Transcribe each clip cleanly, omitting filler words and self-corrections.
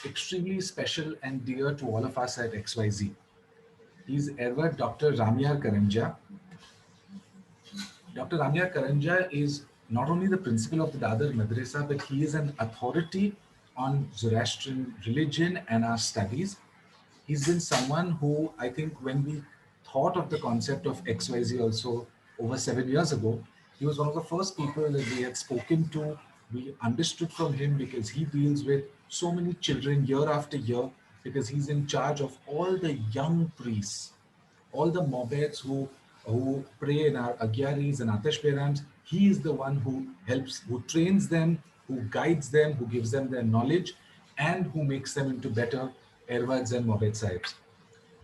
extremely special and dear to all of us at XYZ. He's ever Dr. Ramyar Karanja. Dr. Ramyar Karanja is not only the principal of the Dadar Madrasa, but he is an authority on Zoroastrian religion and our studies. He's been someone who I think when we thought of the concept of XYZ also over 7 years ago, he was one of the first people that we had spoken to. We understood from him because he deals with so many children year after year, because he's in charge of all the young priests, all the Mobets who pray in our Agyaris and Atash Perams. He is the one who helps, who trains them, who guides them, who gives them their knowledge, and who makes them into better Erwads and Mobet Sahibs.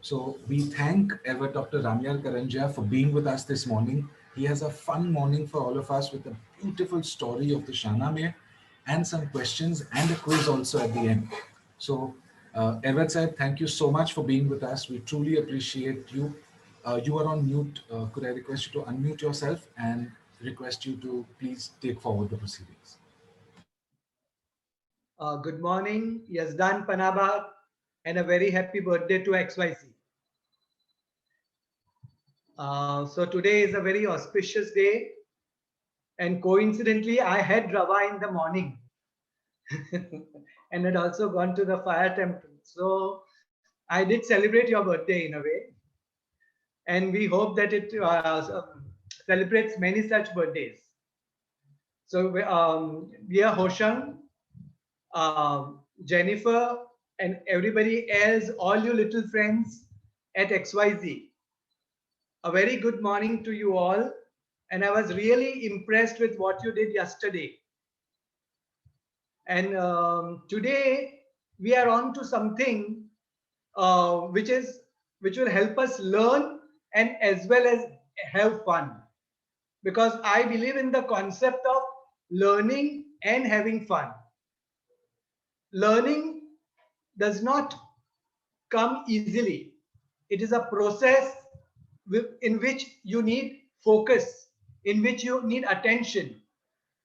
So we thank ever Dr. Ramyar Karanja for being with us this morning. He has a fun morning for all of us with a beautiful story of the Shahnameh and some questions and a quiz also at the end. So, Erwad Saib, thank you so much for being with us. We truly appreciate you. You are on mute. Could I request you to unmute yourself and request you to please take forward the proceedings? Good morning, Yazdan Panabad, and a very happy birthday to XYZ. So today is a very auspicious day, and coincidentally, I had Rava in the morning and had also gone to the fire temple. So I did celebrate your birthday in a way, and we hope that it celebrates many such birthdays. So we are Hoshang, Jennifer, and everybody else, all you little friends at XYZ. A very good morning to you all. And I was really impressed with what you did yesterday. And today we are on to something which will help us learn and as well as have fun. Because I believe in the concept of learning and having fun. Learning does not come easily. It is a process in which you need focus, in which you need attention,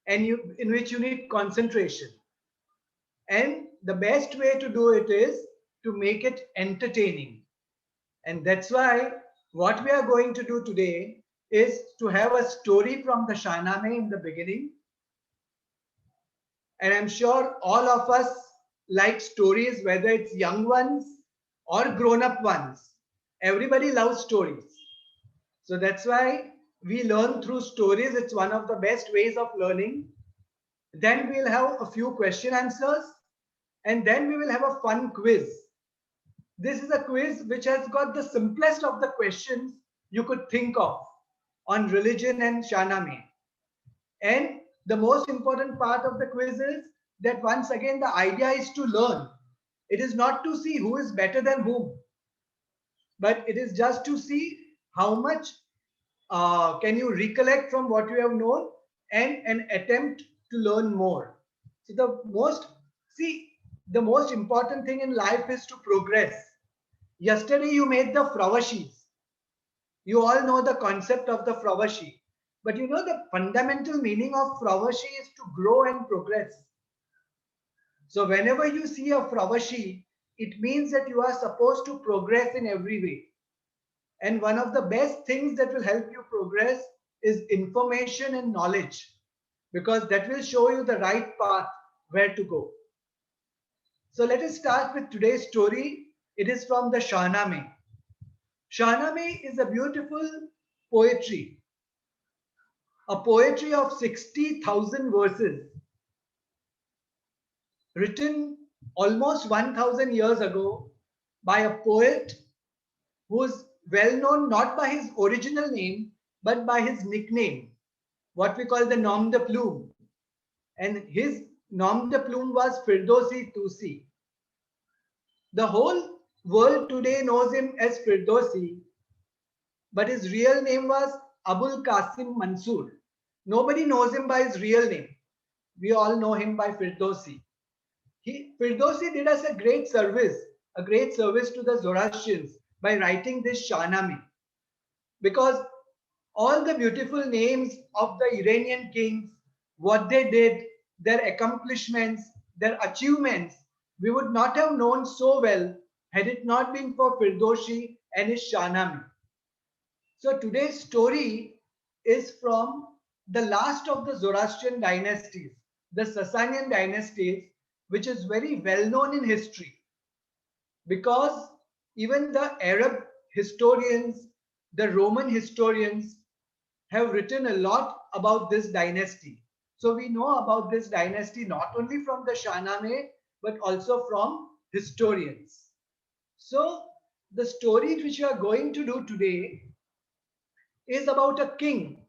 and in which you need concentration. And the best way to do it is to make it entertaining. And that's why what we are going to do today is to have a story from the Shahnameh in the beginning. And I'm sure all of us like stories, whether it's young ones or grown-up ones. Everybody loves stories. So that's why we learn through stories. It's one of the best ways of learning. Then we'll have a few question answers, and then we will have a fun quiz. This is a quiz which has got the simplest of the questions you could think of on religion and Shahnameh. And the most important part of the quiz is that once again, the idea is to learn. It is not to see who is better than whom, but it is just to see how much can you recollect from what you have known and an attempt to learn more. So the most important thing in life is to progress. Yesterday you made the Frawashis. You all know the concept of the Frawashi. But you know the fundamental meaning of Frawashi is to grow and progress. So whenever you see a Frawashi, it means that you are supposed to progress in every way. And one of the best things that will help you progress is information and knowledge, because that will show you the right path where to go. So let us start with today's story. It is from the Shahnameh. Shahnameh is a beautiful poetry, a poetry of 60,000 verses, written almost 1,000 years ago by a poet who is well known not by his original name but by his nickname, what we call the nom de plume. And his nom de plume was Firdausi Tusi. The whole world today knows him as Firdausi, but his real name was Abul Qasim Mansoor. Nobody knows him by his real name. We all know him by Firdausi. Firdausi did us a great service to the Zoroastrians by writing this Shahnameh, because all the beautiful names of the Iranian kings, what they did, their accomplishments, their achievements, we would not have known so well had it not been for Firdoshi and his Shahnameh. So today's story is from the last of the Zoroastrian dynasties, the Sasanian dynasties, which is very well known in history because even the Arab historians, the Roman historians have written a lot about this dynasty. So we know about this dynasty not only from the Shahnameh but also from historians. So the story which we are going to do today is about a king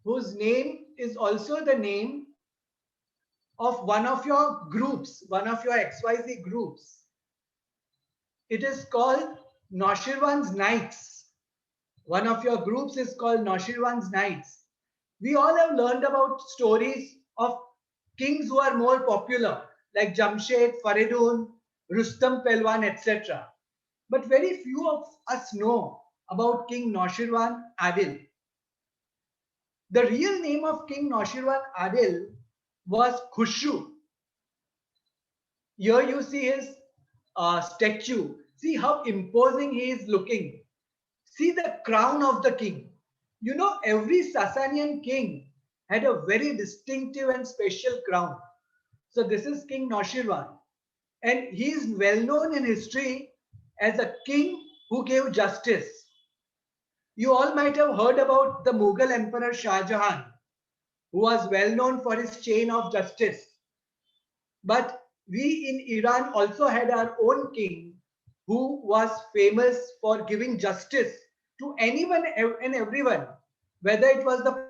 whose name is also the name of one of your groups, one of your XYZ groups. It is called Noshirwan's Knights. One of your groups is called Noshirwan's Knights. We all have learned about stories of kings who are more popular, like Jamshed, Faridun, Rustam Pelwan, etc. But very few of us know about King Noshirwan Adil. The real name of King Noshirwan Adil was Khushru. Here you see his statue. See how imposing he is looking. See the crown of the king. You know, every Sasanian king had a very distinctive and special crown. So this is King Noshirwan. And he is well known in history as a king who gave justice. You all might have heard about the Mughal Emperor Shah Jahan, who was well known for his chain of justice. But we in Iran also had our own king who was famous for giving justice to anyone and everyone, whether it was the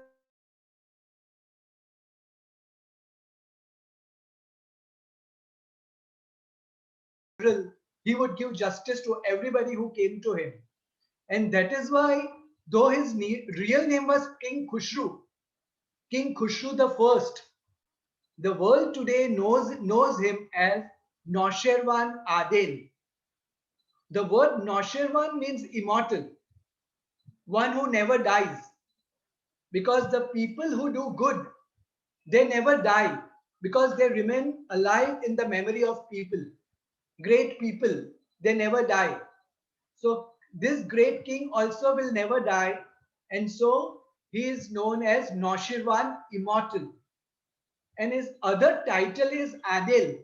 he would give justice to everybody who came to him. And that is why, though his real name was King Khushru the First, the world today knows him as Noshirwan Adil. The word Noshirwan means immortal, one who never dies. Because the people who do good, they never die because they remain alive in the memory of people. Great people, they never die. So this great king also will never die, and so he is known as Noshirwan, immortal. And his other title is Adil.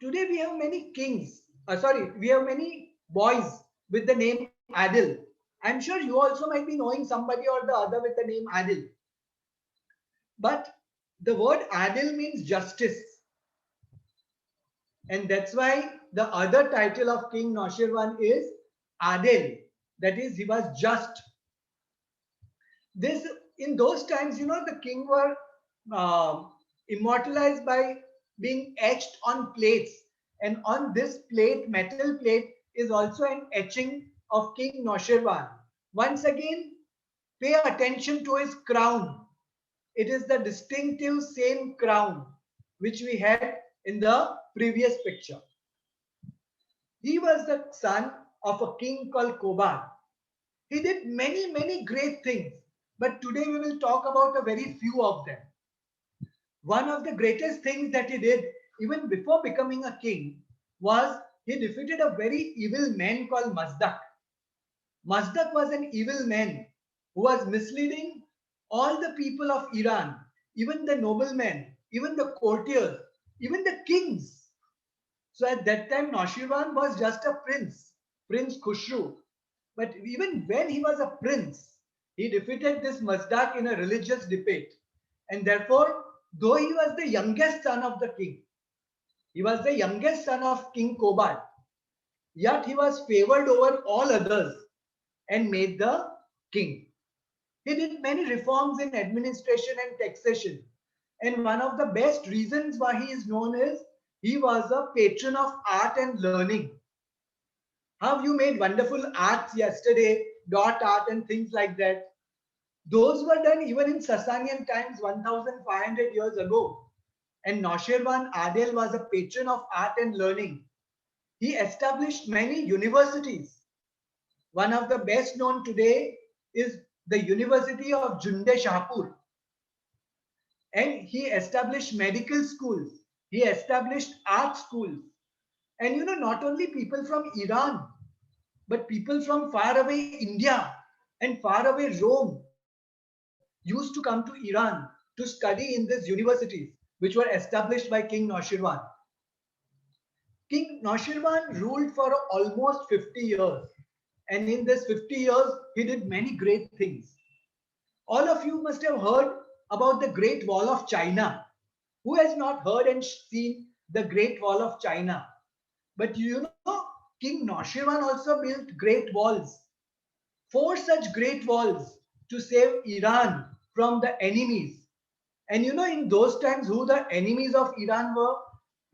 Today we have many kings, we have many boys with the name Adil. I'm sure you also might be knowing somebody or the other with the name Adil. But the word Adil means justice. And that's why the other title of King Noshirwan is Adil. That is, he was just. This in those times, you know, the king were immortalized by being etched on plates. And on this plate, metal plate, is also an etching of King Noshirwan. Once again, pay attention to his crown. It is the distinctive same crown which we had in the previous picture. He was the son of a king called Kobar. He did many great things, but today we will talk about a very few of them. One of the greatest things that he did, even before becoming a king, was he defeated a very evil man called Mazdak. Mazdak was an evil man who was misleading all the people of Iran, even the noblemen, even the courtiers, even the kings. So at that time, Noshirwan was just a prince, Prince Khushru. But even when he was a prince, he defeated this Mazdak in a religious debate. And therefore, though he was the youngest son of the king, he was the youngest son of King Kobad, yet he was favored over all others and made the king. He did many reforms in administration and taxation. And one of the best reasons why he is known is he was a patron of art and learning. How you made wonderful arts yesterday, dot art and things like that. Those were done even in Sasanian times 1500 years ago. And Noshirwan Adil was a patron of art and learning. He established many universities. One of the best known today is the University of Junde Shahpur. And he established medical schools. He established art schools. And not only people from Iran, but people from far away India and far away Rome used to come to Iran to study in these universities, which were established by King Noshirwan. King Noshirwan ruled for almost 50 years. And in this 50 years, he did many great things. All of you must have heard about the Great Wall of China. Who has not heard and seen the Great Wall of China? But King Noshirwan also built great walls, four such great walls to save Iran from the enemies. And in those times, who the enemies of Iran were?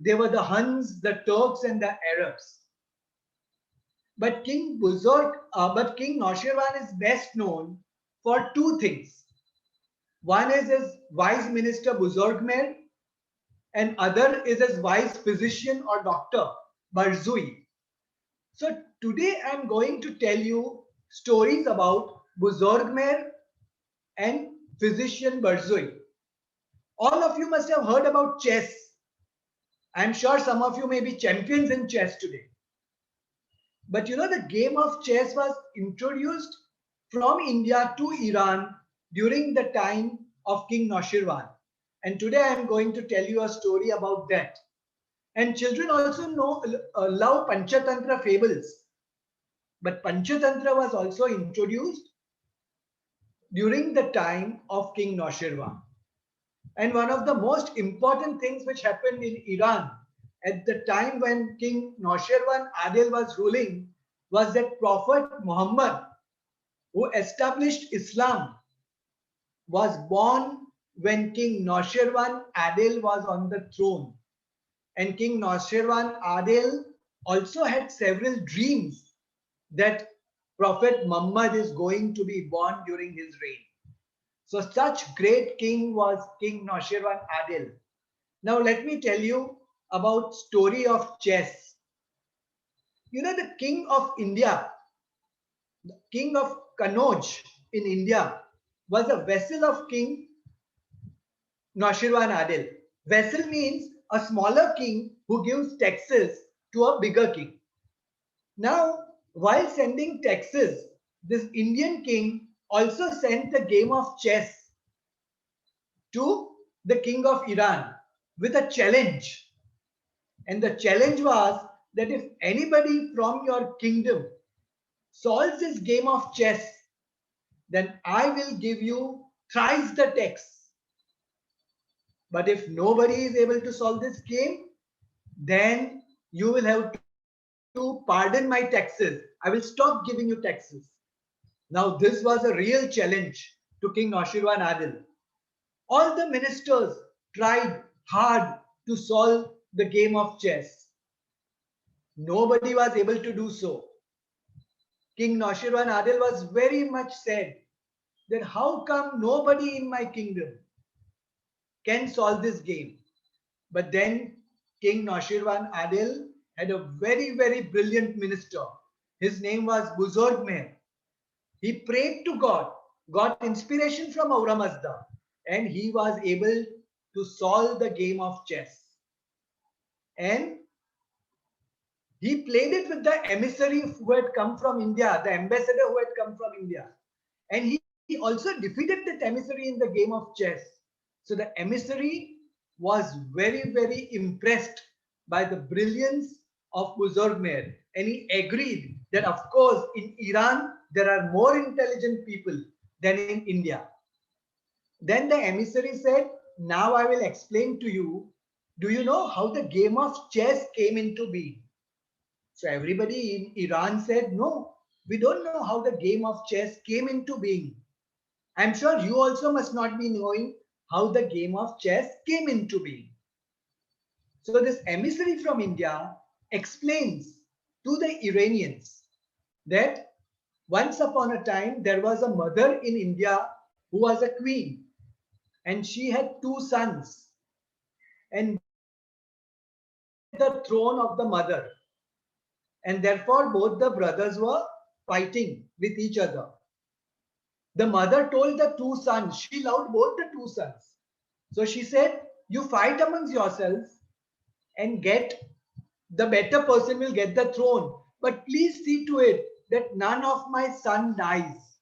They were the Huns, the Turks, and the Arabs. But King Noshirwan is best known for two things. One is his wise minister Buzurgmer, and other is his wise physician or doctor Barzui. So today I'm going to tell you stories about Buzurgmer and physician Barzui. All of you must have heard about chess. I'm sure some of you may be champions in chess today. But the game of chess was introduced from India to Iran during the time of King Noshirwan. And today I am going to tell you a story about that. And children also love Panchatantra fables. But Panchatantra was also introduced during the time of King Noshirwan. And one of the most important things which happened in Iran at the time when King Noshirwan Adil was ruling was that Prophet Muhammad, who established Islam, was born when King Noshirwan Adil was on the throne. And King Noshirwan Adil also had several dreams that Prophet Muhammad is going to be born during his reign. So such great king was King Noshirwan Adil. Now let me tell you about story of chess. The king of India, the king of Kanauj in India, was a vassal of King Noshirwan Adil. Vassal means a smaller king who gives taxes to a bigger king. Now, while sending taxes, this Indian king also sent the game of chess to the king of Iran with a challenge. And the challenge was that if anybody from your kingdom solves this game of chess, then I will give you thrice the tax. But if nobody is able to solve this game, then you will have to pardon my taxes. I will stop giving you taxes. Now, this was a real challenge to King Noshirwan Adil. All the ministers tried hard to solve the game of chess. Nobody was able to do so. King Noshirwan Adil was very much sad that how come nobody in my kingdom can solve this game. But then King Noshirwan Adil had a very, very brilliant minister. His name was Buzurgmer. He prayed to God, got inspiration from Aura Mazda, and he was able to solve the game of chess. And he played it with the emissary who had come from India, the ambassador who had come from India. And he also defeated that emissary in the game of chess. So the emissary was very, very impressed by the brilliance of Buzurgmer. And he agreed that, of course, in Iran, there are more intelligent people than in India. Then the emissary said, now I will explain to you. Do you know how the game of chess came into being? So everybody in Iran said, no, we don't know how the game of chess came into being. I'm sure you also must not be knowing how the game of chess came into being. So this emissary from India explains to the Iranians that once upon a time there was a mother in India who was a queen, and she had two sons, and the throne of the mother, and therefore both the brothers were fighting with each other. The mother told the two sons, she loved both the two sons. So she said, you fight amongst yourselves, and get the better person will get the throne. But please see to it that none of my son dies.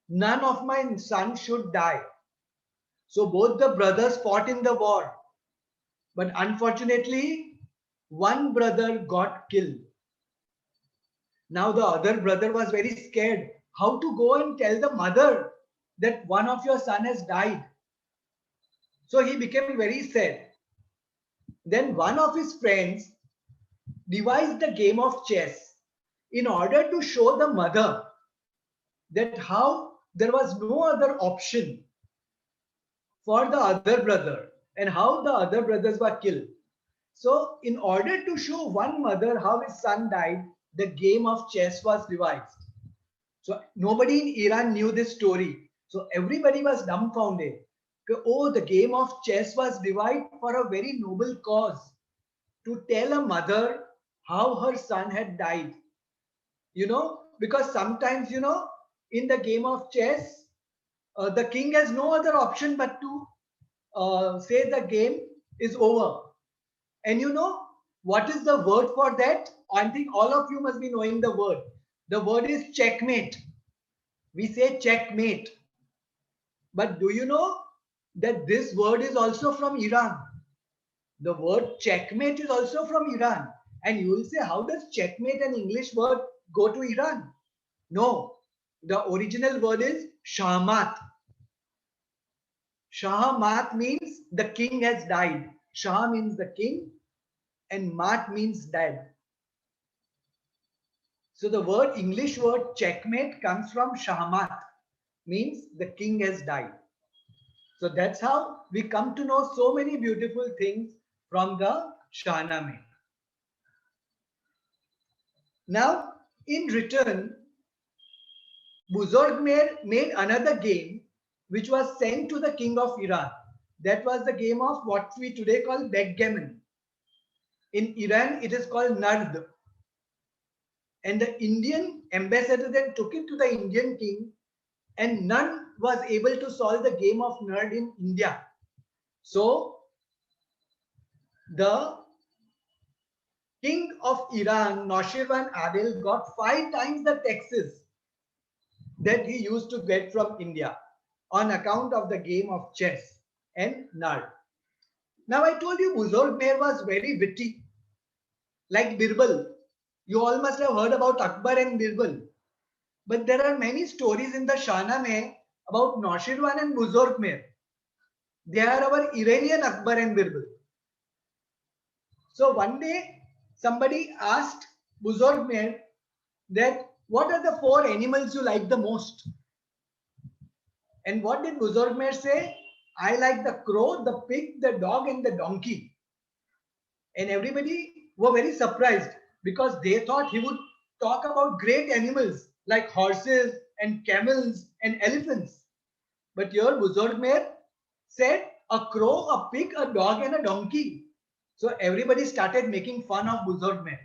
None of my son should die. So both the brothers fought in the war. But unfortunately, one brother got killed. Now the other brother was very scared. How to go and tell the mother that one of your son has died? So he became very sad. Then one of his friends devised a game of chess in order to show the mother that how there was no other option for the other brother and how the other brothers were killed. So, in order to show one mother how his son died, the game of chess was devised. So, nobody in Iran knew this story. So, everybody was dumbfounded. Oh, the game of chess was devised for a very noble cause to tell a mother how her son had died. Because sometimes, in the game of chess, the king has no other option but to say the game is over. And what is the word for that? I think all of you must be knowing the word. The word is checkmate. We say checkmate. But do you know that this word is also from Iran? The word checkmate is also from Iran. And you will say, how does checkmate, an English word, go to Iran? No, the original word is shahmat. Shahmat means the king has died. Shah means the king and mat means dead. So the English word checkmate comes from shahmat, means the king has died. So that's how we come to know so many beautiful things from the Shahnameh. Now, in return, Buzurgmer made another game which was sent to the king of Iran. That was the game of what we today call backgammon. In Iran, it is called Nard. And the Indian ambassador then took it to the Indian king, and none was able to solve the game of Nard in India. So, the king of Iran, Noshirwan Adil, got 5 times the taxes that he used to get from India on account of the game of chess and Nard. Now, I told you Buzurgmer was very witty, like Birbal. You all must have heard about Akbar and Birbal. But there are many stories in the Shahnameh about Noshirwan and Buzurgmer. They are our Iranian Akbar and Birbal. So one day, somebody asked Buzurgmer that what are the 4 animals you like the most? And what did Buzurgmer say? I like the crow, the pig, the dog, and the donkey. And everybody were very surprised because they thought he would talk about great animals like horses and camels and elephants. But here Buzurgmer said a crow, a pig, a dog, and a donkey. So everybody started making fun of Buzurgmer.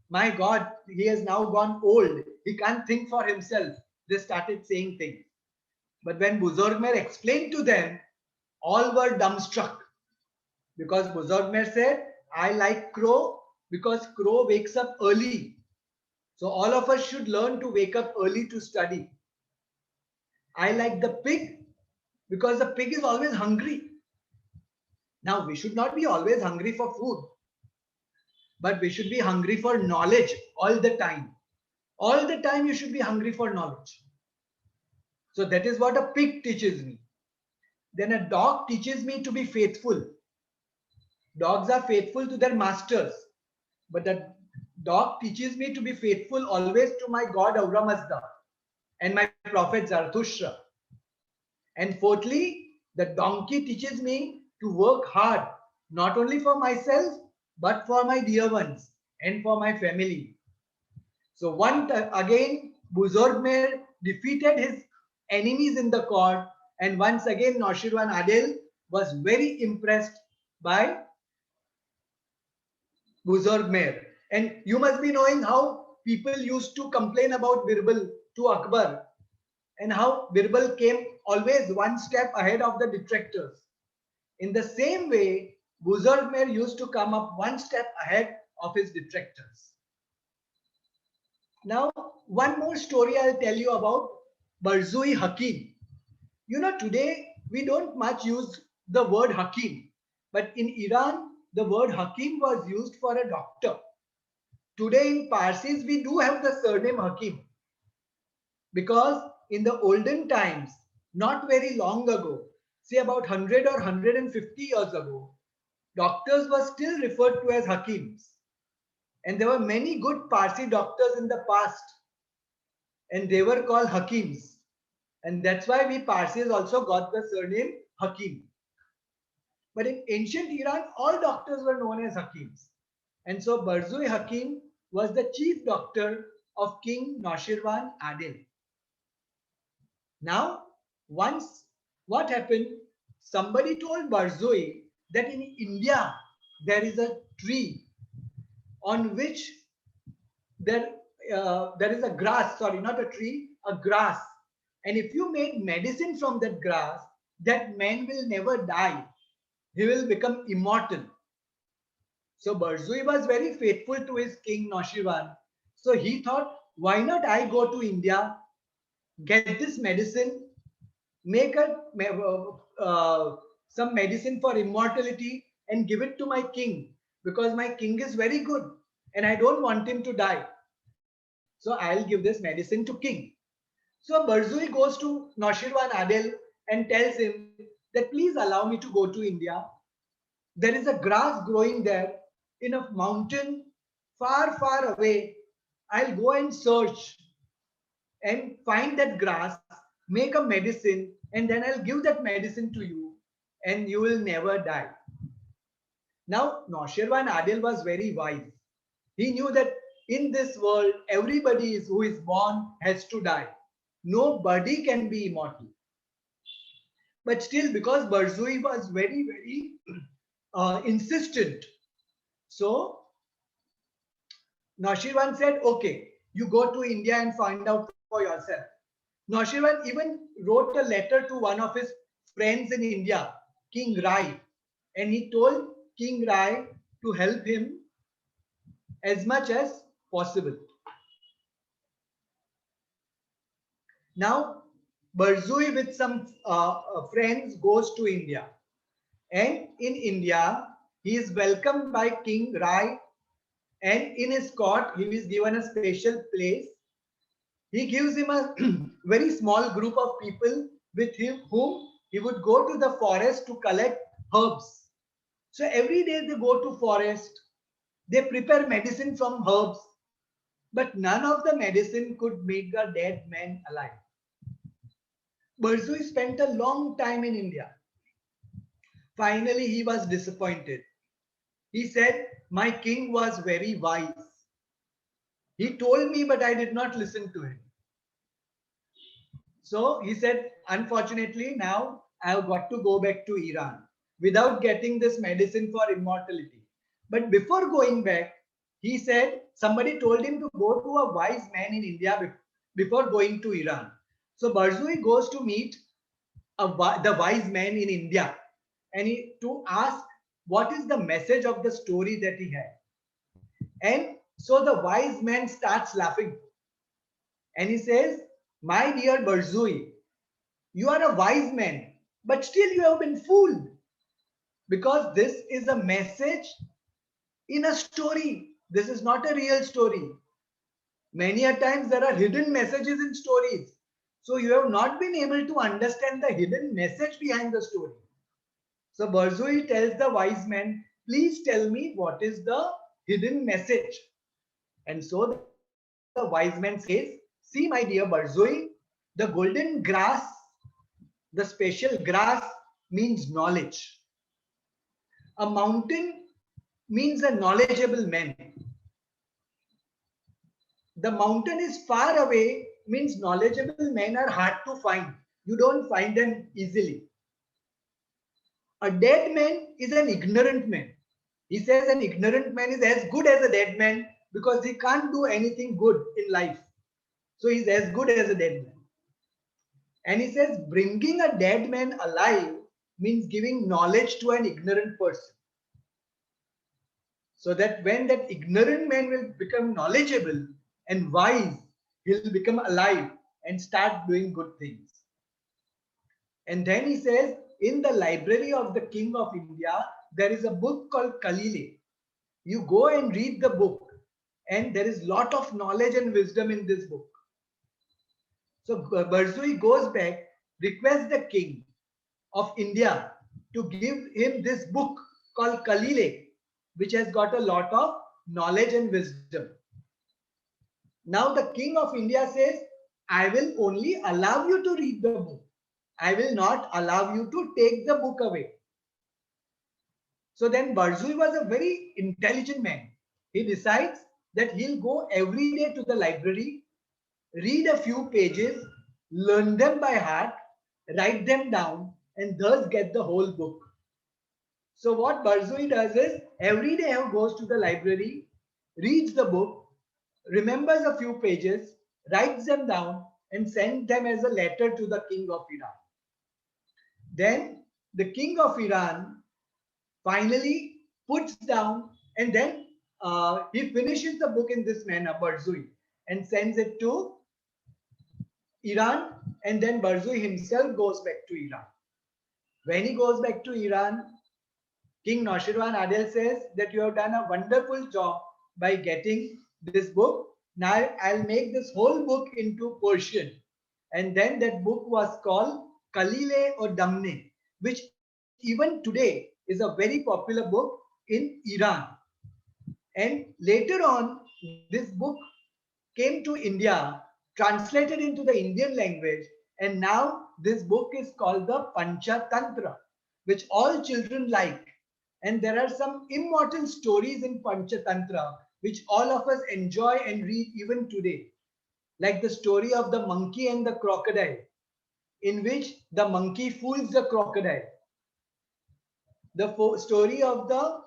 My God, he has now gone old. He can't think for himself. They started saying things. But when Buzurgmer explained to them, all were dumbstruck. Because Buzurgmer said, I like crow because crow wakes up early. So all of us should learn to wake up early to study. I like the pig because the pig is always hungry. Now, we should not be always hungry for food, but we should be hungry for knowledge all the time. All the time you should be hungry for knowledge. So that is what a pig teaches me. Then a dog teaches me to be faithful. Dogs are faithful to their masters, but the dog teaches me to be faithful always to my God Ahura Mazda and my prophet Zarathustra. And fourthly, the donkey teaches me to work hard, not only for myself, but for my dear ones and for my family. So again, Buzurgmer defeated his enemies in the court, and once again Noshirwan Adil was very impressed by Buzurgmer. And you must be knowing how people used to complain about Birbal to Akbar, and how Birbal came always one step ahead of the detractors. In the same way, Buzurg used to come up one step ahead of his detractors. Now, one more story I'll tell you about Barzui Hakim. You know, today we don't much use the word Hakim, but in Iran, the word Hakim was used for a doctor. Today in Parsis, we do have the surname Hakim because in the olden times, not very long ago, say about 100 or 150 years ago, doctors were still referred to as Hakims. And there were many good Parsi doctors in the past, and they were called Hakims. And that's why we Parsis also got the surname Hakim. But in ancient Iran, all doctors were known as Hakims. And so Barzui Hakim was the chief doctor of King Noshirwan Adil. Now, once what happened? Somebody told Barzui that in India there is a tree on which there is a grass, sorry, not a tree, a grass. And if you make medicine from that grass, that man will never die. He will become immortal. So Barzui was very faithful to his king Noshirwan. So he thought, why not I go to India, get this medicine, make some medicine for immortality and give it to my king, because my king is very good and I don't want him to die. So I'll give this medicine to king. So Barzui goes to Noshirwan Adil and tells him that please allow me to go to India. There is a grass growing there in a mountain far, far away. I'll go and search and find that grass, make a medicine, and then I'll give that medicine to you, and you will never die. Now, Noshirwan Adil was very wise. He knew that in this world, everybody who is born has to die. Nobody can be immortal. But still, because Barzui was very, very insistent, so Noshirwan said, okay, you go to India and find out for yourself. Noshirwan even wrote a letter to one of his friends in India, King Rai, and he told King Rai to help him as much as possible. Now, Barzui with some friends goes to India, and in India, he is welcomed by King Rai, and in his court, he is given a special place. He gives him a very small group of people with him whom he would go to the forest to collect herbs. So every day they go to forest, they prepare medicine from herbs, but none of the medicine could make the dead man alive. Barzui spent a long time in India. Finally, he was disappointed. He said, my king was very wise. He told me, but I did not listen to him. So he said, unfortunately, now I have got to go back to Iran without getting this medicine for immortality. But before going back, he said, somebody told him to go to a wise man in India before going to Iran. So Barzui goes to meet the wise man in India and to ask what is the message of the story that he had. And so the wise man starts laughing and he says, my dear Barzui, you are a wise man, but still you have been fooled, because this is a message in a story. This is not a real story. Many a times there are hidden messages in stories. So you have not been able to understand the hidden message behind the story. So Barzui tells the wise man, please tell me what is the hidden message. And so the wise man says, see my dear Barzui, the golden grass, the special grass means knowledge. A mountain means a knowledgeable man. The mountain is far away means knowledgeable men are hard to find. You don't find them easily. A dead man is an ignorant man. He says an ignorant man is as good as a dead man because he can't do anything good in life. So he's as good as a dead man. And he says bringing a dead man alive means giving knowledge to an ignorant person. so that when that ignorant man will become knowledgeable and wise, he'll become alive and start doing good things. And then he says, in the library of the King of India, there is a book called Kalile. You go and read the book, and there is lot of knowledge and wisdom in this book. So Barzui goes back, requests the King of India to give him this book called Kalile, which has got a lot of knowledge and wisdom. Now the King of India says, I will only allow you to read the book. I will not allow you to take the book away. So then Barzui was a very intelligent man. He decides that he'll go every day to the library, read a few pages, learn them by heart, write them down, and thus get the whole book. So what Barzui does is, every day he goes to the library, reads the book, remembers a few pages, writes them down, and sends them as a letter to the King of Iran. Then the King of Iran finally puts down, and then he finishes the book in this manner, Barzui, and sends it to Iran, and then Barzui himself goes back to Iran. When he goes back to Iran, King Noshirwan Adil says that you have done a wonderful job by getting this book. Now I'll make this whole book into Persian. And then that book was called Kalile or Damne, which even today is a very popular book in Iran. And later on, this book came to India, translated into the Indian language, and now this book is called the Panchatantra, which all children like. And there are some immortal stories in Panchatantra, which all of us enjoy and read even today, like the story of the monkey and the crocodile, in which the monkey fools the crocodile. The story of the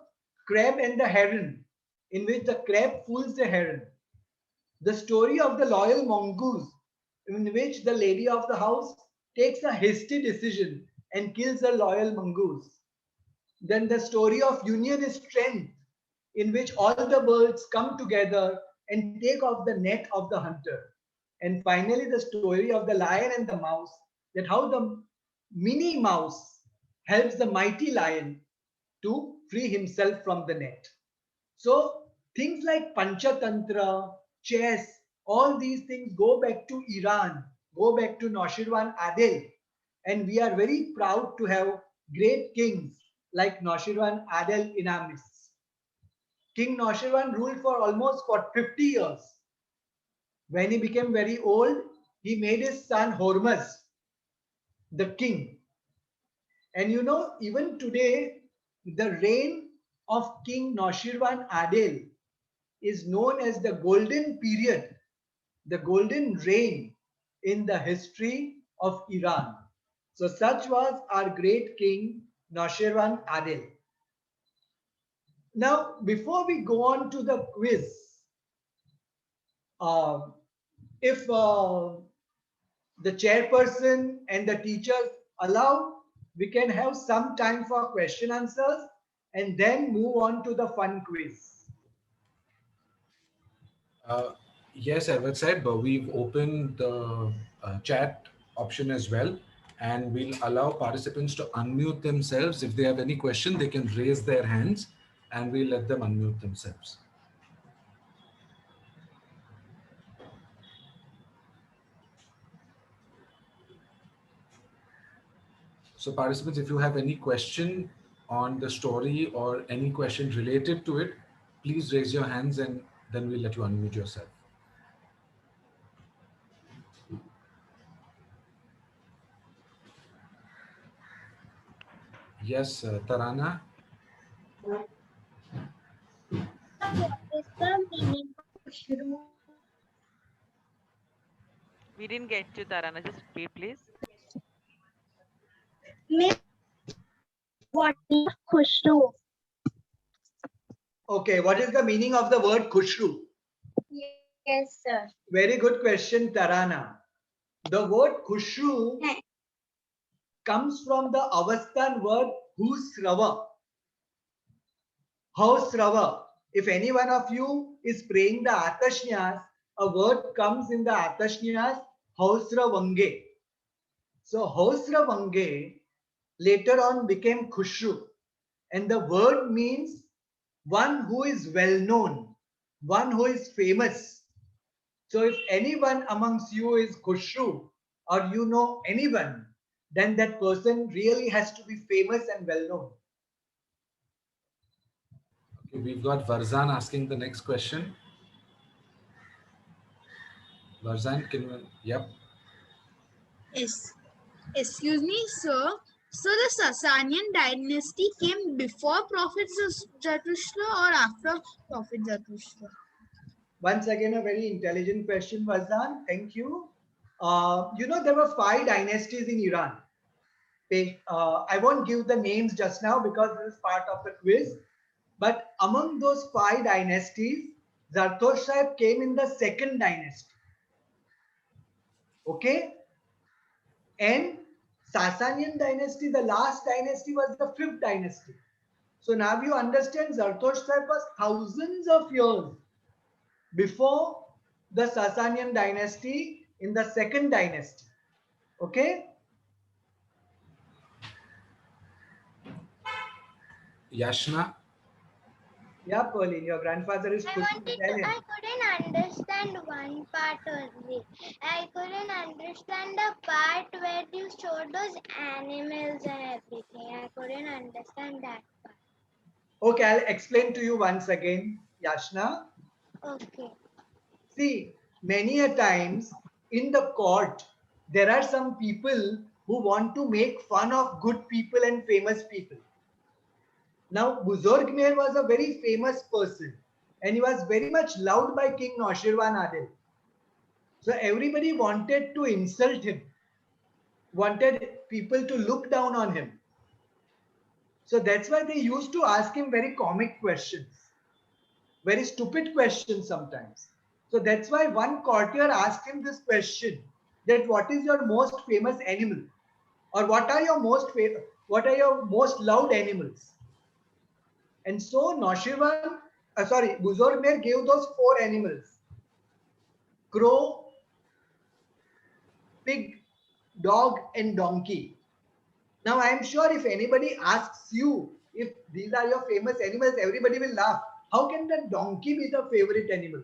crab and the heron, in which the crab fools the heron. The story of the loyal mongoose, in which the lady of the house takes a hasty decision and kills a loyal mongoose. Then the story of union is strength, in which all the birds come together and take off the net of the hunter. And finally, the story of the lion and the mouse, that how the mini mouse helps the mighty lion to free himself from the net. So things like Panchatantra, chess, all these things go back to Iran, go back to Noshirwan Adil. And we are very proud to have great kings like Noshirwan Adil in our midst. King Noshirwan ruled for almost 50 years. When he became very old, he made his son Hormuz the king. And you know, even today, the reign of King Noshirwan Adil is known as the golden period, the golden reign in the history of Iran. So such was our great king Noshirwan Adil. Now, before we go on to the quiz, if the chairperson and the teachers allow, we can have some time for question answers and then move on to the fun quiz. Yes, Edward said, but we've opened the chat option as well, and we'll allow participants to unmute themselves. If they have any question, they can raise their hands, and we'll let them unmute themselves. So participants, if you have any question on the story or any question related to it, please raise your hands and then we'll let you unmute yourself. Yes, Tarana. What is the meaning of Shru? We didn't get to Tarana. Just repeat, please. What is Khushru? Okay, what is the meaning of the word Khushru? Yes, sir. Very good question, Tarana. The word Khushru comes from the Avastan word Husrava. Hausrava If any one of you is praying the Atashnyas, a word comes in the Atashnyas, Hausra Vange. So Hausra Vange later on became Khushru. And the word means one who is well known, one who is famous. So if anyone amongst you is Khushru or you know anyone, then that person really has to be famous and well known. Okay, we've got Varzan asking the next question. Varzan, can you? Yep. Yes. Excuse me, sir. So the Sasanian dynasty came before Prophet Zarathustra or after Prophet Zarathustra? Once again, a very intelligent question, Varzan. Thank you. There were 5 dynasties in Iran. I won't give the names just now because this is part of the quiz. But among those 5 dynasties, Zarathustra came in the 2nd dynasty. Okay? And Sasanian dynasty, the last dynasty, was the 5th dynasty. So now you understand Zarathustra was thousands of years before the Sasanian dynasty in the 2nd dynasty. Okay? Yashna. Yeah, Pauline, your grandfather is pushing. I couldn't understand one part only. I couldn't understand the part where you showed those animals and everything. I couldn't understand that part. Okay, I'll explain to you once again, Yashna. Okay. See, many a times in the court, there are some people who want to make fun of good people and famous people. Now, Buzurg Mir was a very famous person and he was very much loved by King Naushirwan Adil. So everybody wanted to insult him, wanted people to look down on him. So that's why they used to ask him very comic questions, very stupid questions sometimes. So that's why one courtier asked him this question, that what is your most famous animal? Or what are your most loved animals? And so Buzurg Mir gave those 4 animals: crow, pig, dog, and donkey. Now I am sure if anybody asks you if these are your famous animals, everybody will laugh. How can the donkey be the favorite animal?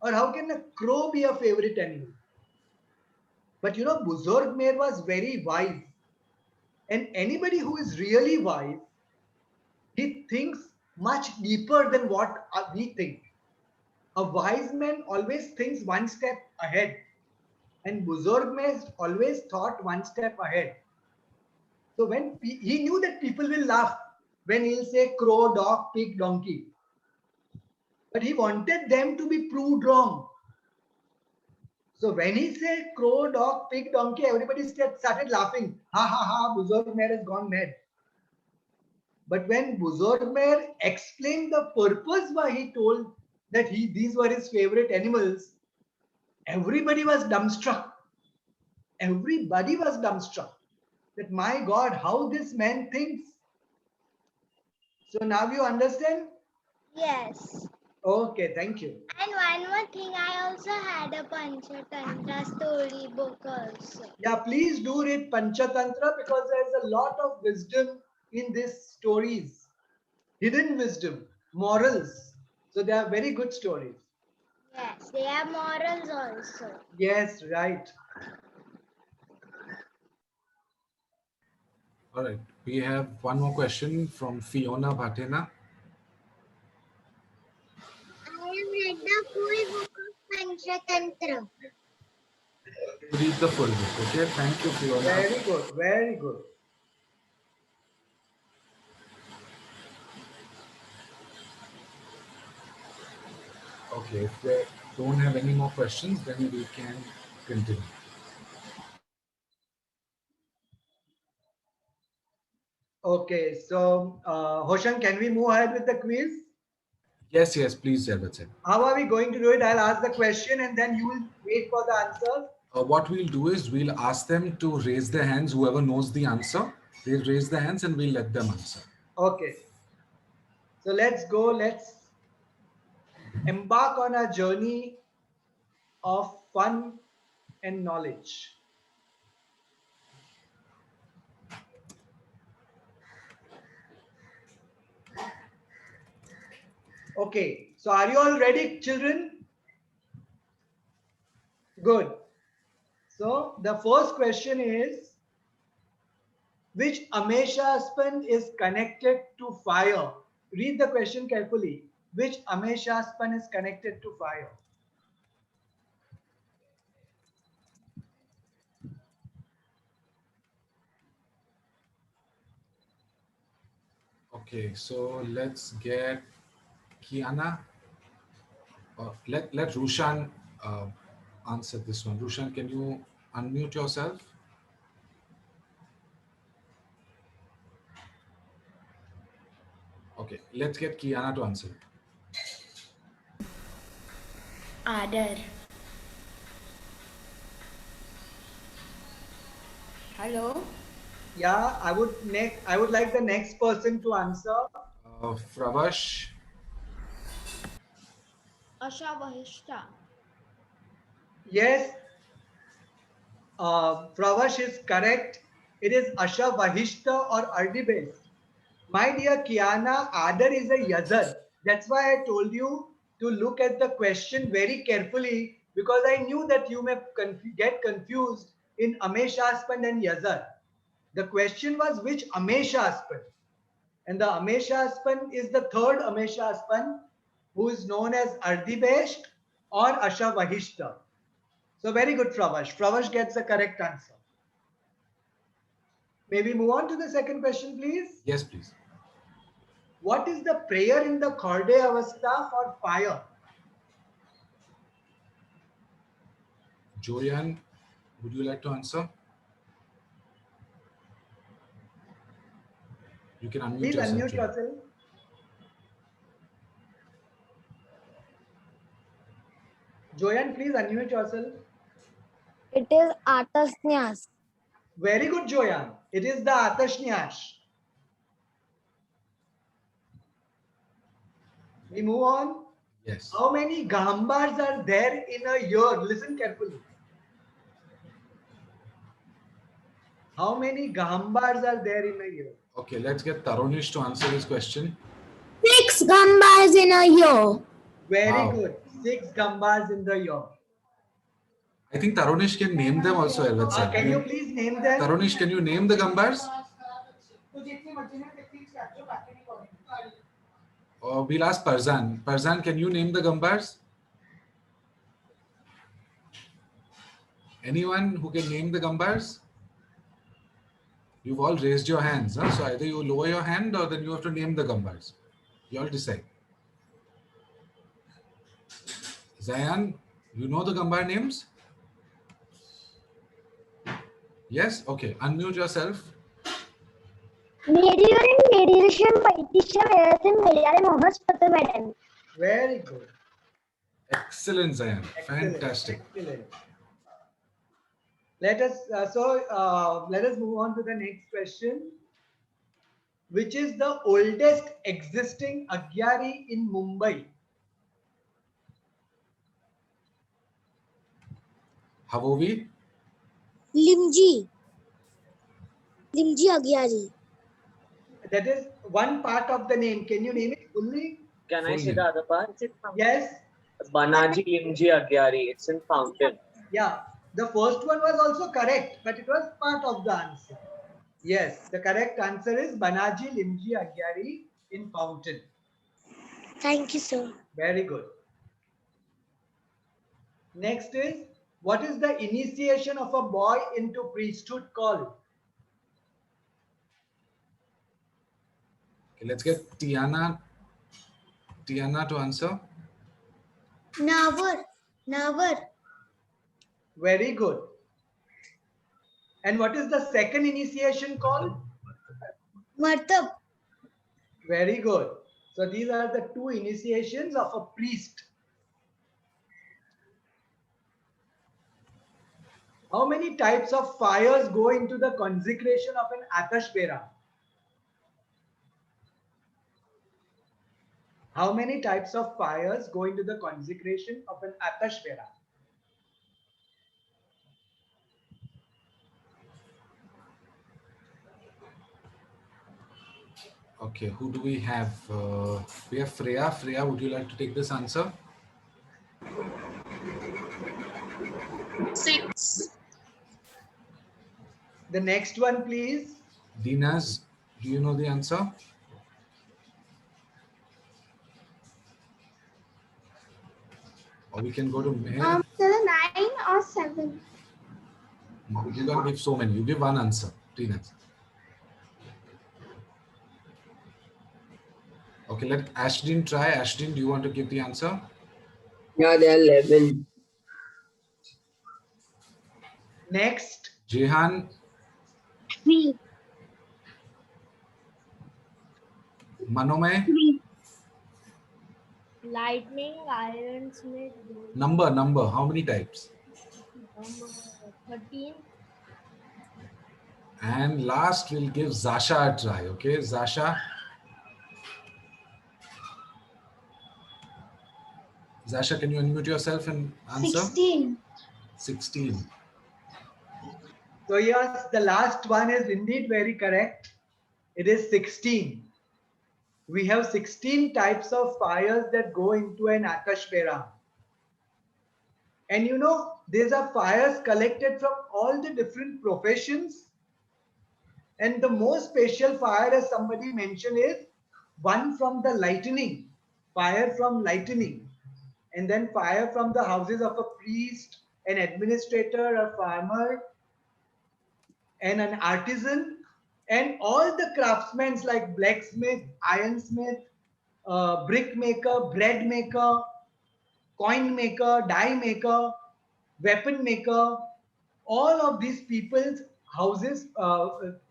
Or how can a crow be a favorite animal? But Buzurg Mir was very wise. And anybody who is really wise, he thinks much deeper than what we think. A wise man always thinks one step ahead. And Buzurg Mir always thought one step ahead. So when he knew that people will laugh when he'll say crow, dog, pig, donkey. But he wanted them to be proved wrong. So when he said crow, dog, pig, donkey, everybody started laughing. Ha ha ha, Buzurg Mir has gone mad. But when Buzurg Mir explained the purpose why he told that these were his favorite animals, everybody was dumbstruck. Everybody was dumbstruck. That my God, how this man thinks. So now you understand? Yes. Okay, thank you. And one more thing, I also had a Panchatantra story book also. Yeah, please do read Panchatantra because there's a lot of wisdom in these stories. Hidden wisdom, morals. So they are very good stories. Yes, they have morals also. Yes, right. All right. We have one more question from Fiona Bhatena. I have read the full book of Panchatantra. Read the full book. Okay. Thank you, Fiona. Very good, very good. Okay. If we don't have any more questions, then we can continue. Okay, so Hoshan, can we move ahead with the quiz? Yes, yes, please, Jaivat. How are we going to do it? I'll ask the question and then you will wait for the answer. What we'll do is we'll ask them to raise their hands. Whoever knows the answer, they'll raise their hands and we'll let them answer. Okay. So let's go. Let's embark on a journey of fun and knowledge. Okay, so are you all ready, children? Good. So the first question is, which Ameshaspan is connected to fire? Read the question carefully. Which Ameshaspan is connected to fire? Okay, so let's get Kiana. Let Rushan answer this one. Rushan, can you unmute yourself? Okay, let's get Kiana to answer. Adar. Hello. Yeah, I would like the next person to answer. Fravash. Ashavahishta. Yes, Pravash is correct. It is Asha Vahishta or Ardibest. My dear Kiana, Adar is a Yazar. That's why I told you to look at the question very carefully, because I knew that you may get confused in Ameshaspan and Yazar. The question was which Ameshaspan? And the Ameshaspan is the third Ameshaspan, who is known as Ardibest or Asha Vahishta. So very good, Pravash. Pravash gets the correct answer. May we move on to the second question, please? Yes, please. What is the prayer in the Khorde Avastha for fire? Jorian, would you like to answer? You can unmute Please yourself. unmute Jorian. yourself. Joyan, please unmute yourself. It is Atasnyas. Very good, Joyan. It is the Atashnyas. We move on. Yes. How many Gambars are there in a year? Listen carefully. How many Gambars are there in a year? Okay, let's get Tarunish to answer this question. 6 gambas in a year. Very Wow. good. 6 Gambars in the year. I think Tarunish can name them also, Elvat Can you please name them? Tarunish, can you name the Gambars? We'll ask Parzan. Parzan, can you name the Gambars? Anyone who can name the Gambars? You've all raised your hands, huh? So either you lower your hand or then you have to name the Gambars. You all decide. Zayan, you know the Gambar names? Yes? Okay. Unmute yourself. Very good. Excellent, Zayan. Excellent. Fantastic. Excellent. Let us let us move on to the next question. Which is the oldest existing Agyari in Mumbai? Havovi? Limji. Limji Agyari. That is one part of the name. Can you name it fully? Can I Full say name. the other part? Yes. Banaji Limji Agyari. It's in Fountain. Yeah. The first one was also correct, but it was part of the answer. Yes. The correct answer is Banaji Limji Agyari in Fountain. Thank you, sir. Very good. Next is, what is the initiation of a boy into priesthood called? Okay, let's get Tiana to answer. Navar. Navar. Very good. And what is the second initiation called? Martab. Very good. So these are the two initiations of a priest. How many types of fires go into the consecration of an Atash Bera? How many types of fires go into the consecration of an Atashvera? Okay, who do we have? We have Freya. Freya, would you like to take this answer? 6. The next one, please. Dinas, do you know the answer? Or we can go to Meher. 9 or 7. You can't give so many. You give one answer, Dinas. Okay, let Ashdin try. Ashdin, do you want to give the answer? Yeah, there are 11. Next. Jehan, 3. Manome, 3. Lightning, iron smith, number. How many types? 13. And last, we'll give Zasha a try. Okay, Zasha. Zasha, can you unmute yourself and answer? 16. 16. So yes, the last one is indeed very correct. It is 16. We have 16 types of fires that go into an Atashvera. And you know, these are fires collected from all the different professions. And the most special fire, as somebody mentioned, is one from the lightning, fire from lightning. And then fire from the houses of a priest, an administrator, a farmer, and an artisan, and all the craftsmen like blacksmith, ironsmith, brick maker, bread maker, coin maker, die maker, weapon maker, all of these people's houses,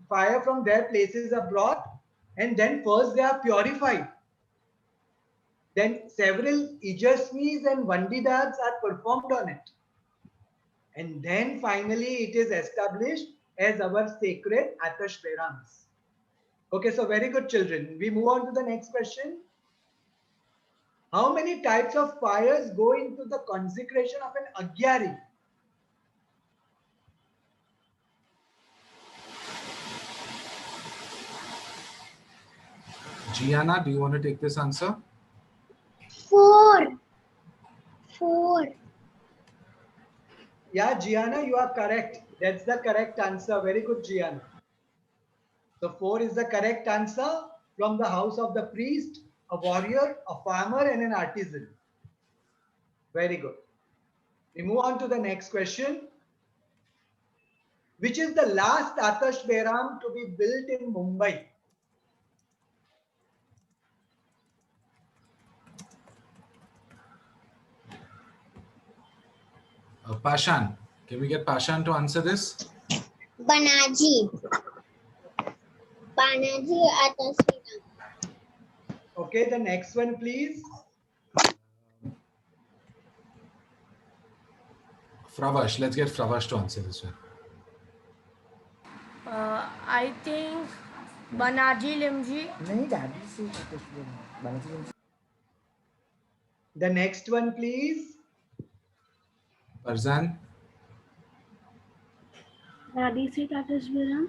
fire from their places are brought, and then first they are purified. Then several ijasmis and vandidas are performed on it. And then finally it is established as our sacred Atashverams. Okay, so very good, children. We move on to the next question. How many types of fires go into the consecration of an Agyari? Gianna, do you want to take this answer? 4. 4. Yeah, Gianna, you are correct. That's the correct answer. Very good, Gianna. So 4 is the correct answer from the house of the priest, a warrior, a farmer, and an artisan. Very good. We move on to the next question. Which is the last Atashveram to be built in Mumbai? Pashan, can we get Pashan to answer this? Banaji. Banaji Atashvera. Okay, the next one, please. Fravash, let's get Fravash to answer this one. I think Banaji Limji. The next one, please. Farzan, Radhi se Atashveram.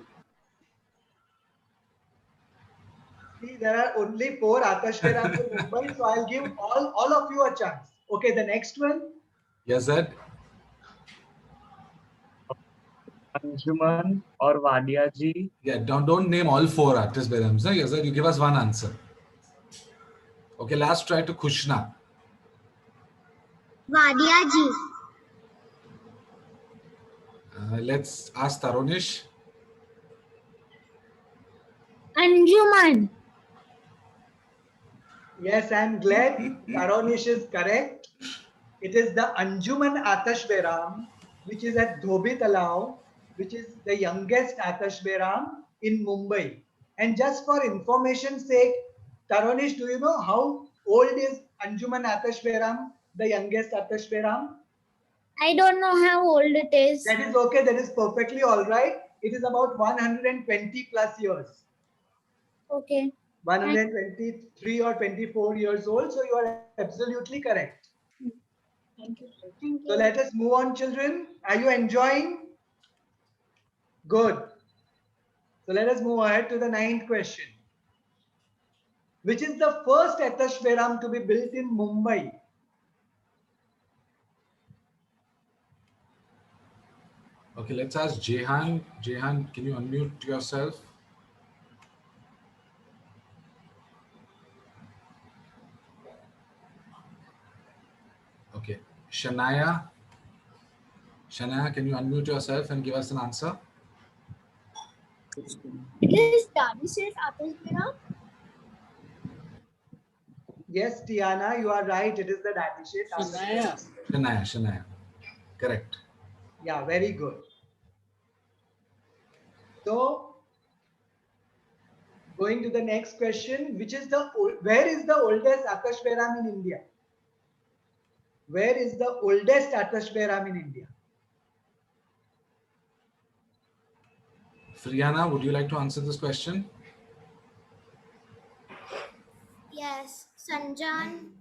See, there are only 4 Atashverams in Mumbai, so I'll give all of you a chance. Okay, the next one. Yazad, Anjuman or Wadia ji. yeah, don't name all 4 Atashverams. Yazad, you give us one answer. Okay, last try to Khushna. Vadiyaji. Let's ask Tarunish. Anjuman. Yes, I'm glad Taronish is correct. It is the Anjuman Atashveram, which is at Dhobi Talao, which is the youngest Atashveram in Mumbai. And just for information's sake, Taronish, do you know how old is Anjuman Atashveram, the youngest Atashveram? I don't know how old it is. That is okay, that is perfectly all right. It is about 120 plus years. Okay. 123 or 24 years old. So you are absolutely correct. Thank you. So let us move on, children. Are you enjoying? Good. So let us move ahead to the 9th question. Which is the first Atashveram to be built in Mumbai? Okay, let's ask Jehan. Jehan, can you unmute yourself? Okay, Shania. Shania, can you unmute yourself and give us an answer? It is Daddy says Atashveram. Yes, Tiana, you are right. It is the Datishet. Shania. Correct. Yeah, very good. So, going to the next question, where is the oldest Atashveram in India? Where is the oldest Atashveram in India? Friana, would you like to answer this question? Yes, Sanjan.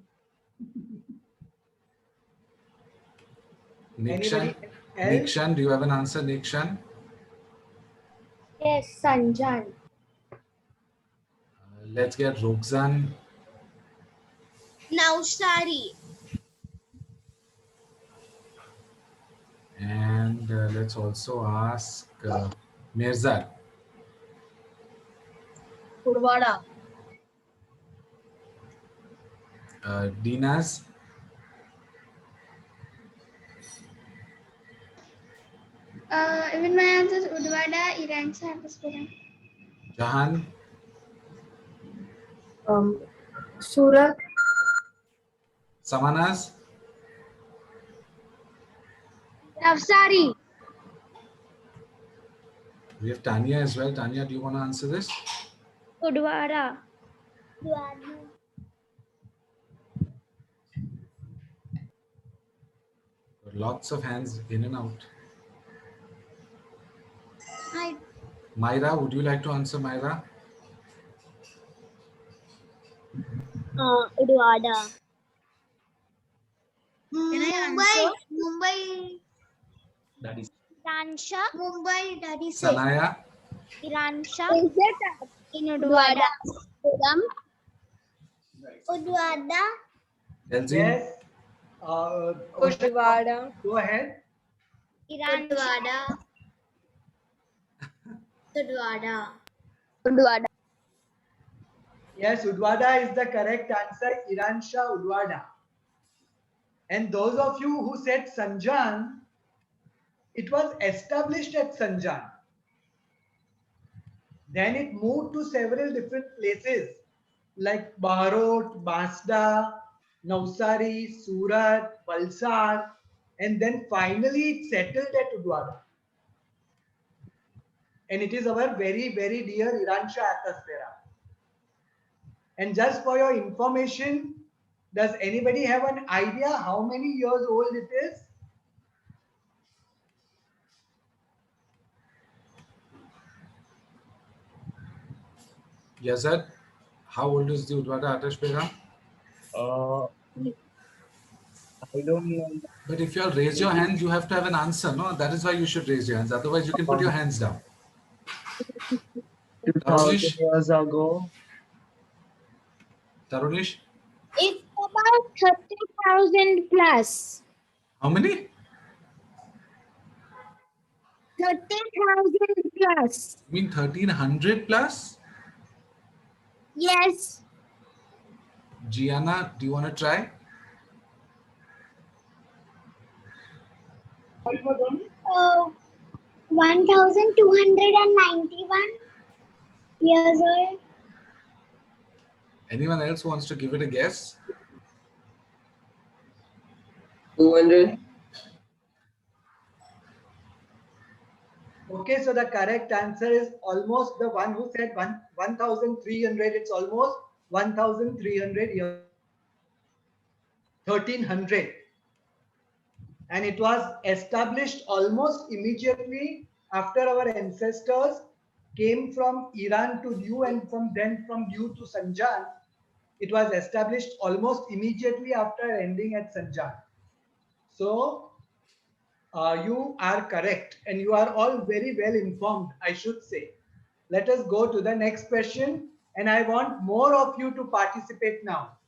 Nikshan. Anybody else? Nikshan, do you have an answer, Nikshan? Yes, Sanjan. Let's get Roxanne. Navsari. And let's also ask Mirzad. Purvada. Dinas. Even my answer is Udvada, Iransha, Atashveram. Jahan. Surat. Samanas. Navsari. We have Tanya as well. Tanya, do you want to answer this? Udvada. Lots of hands in and out. Hi. Myra, would you like to answer, Myra? Udvada. Can I Mumbai. answer? Mumbai. Iransha. Mumbai, Daddy say. Sanaya. Iransha. Is it In Udvada. Udvada? Elzin. Yes. Udvada. Go ahead. Udvada. Udvada. Udvada. Yes, Udvada is the correct answer. Iransha Udvada. And those of you who said Sanjan, it was established at Sanjan. Then it moved to several different places like Baharot, Basda, Navsari, Surat, Valsad, and then finally it settled at Udvada. And it is our very, very dear Iransha Atashveram. And just for your information, does anybody have an idea how many years old it is? Yazad, how old is the Udvada Atashveram? I don't know. But if you all raise your hands, you have to have an answer, no? That is why you should raise your hands. Otherwise, you can put your hands down. 2000 Tarunish? years ago. Tarunish, It's about 30,000 plus. how many? 30,000 plus. You mean 1300 plus? Yes. Gianna, do you want to try? 1291 years old. Anyone else wants to give it a guess? 200. Okay, so the correct answer is almost the one who said 1,300. It's almost 1,300 years. 1300. And it was established almost immediately after our ancestors came from Iran to Diu and from Diu to Sanjan. It was established almost immediately after ending at Sanjan. So you are correct and you are all very well informed, I should say. Let us go to the next question and I want more of you to participate now.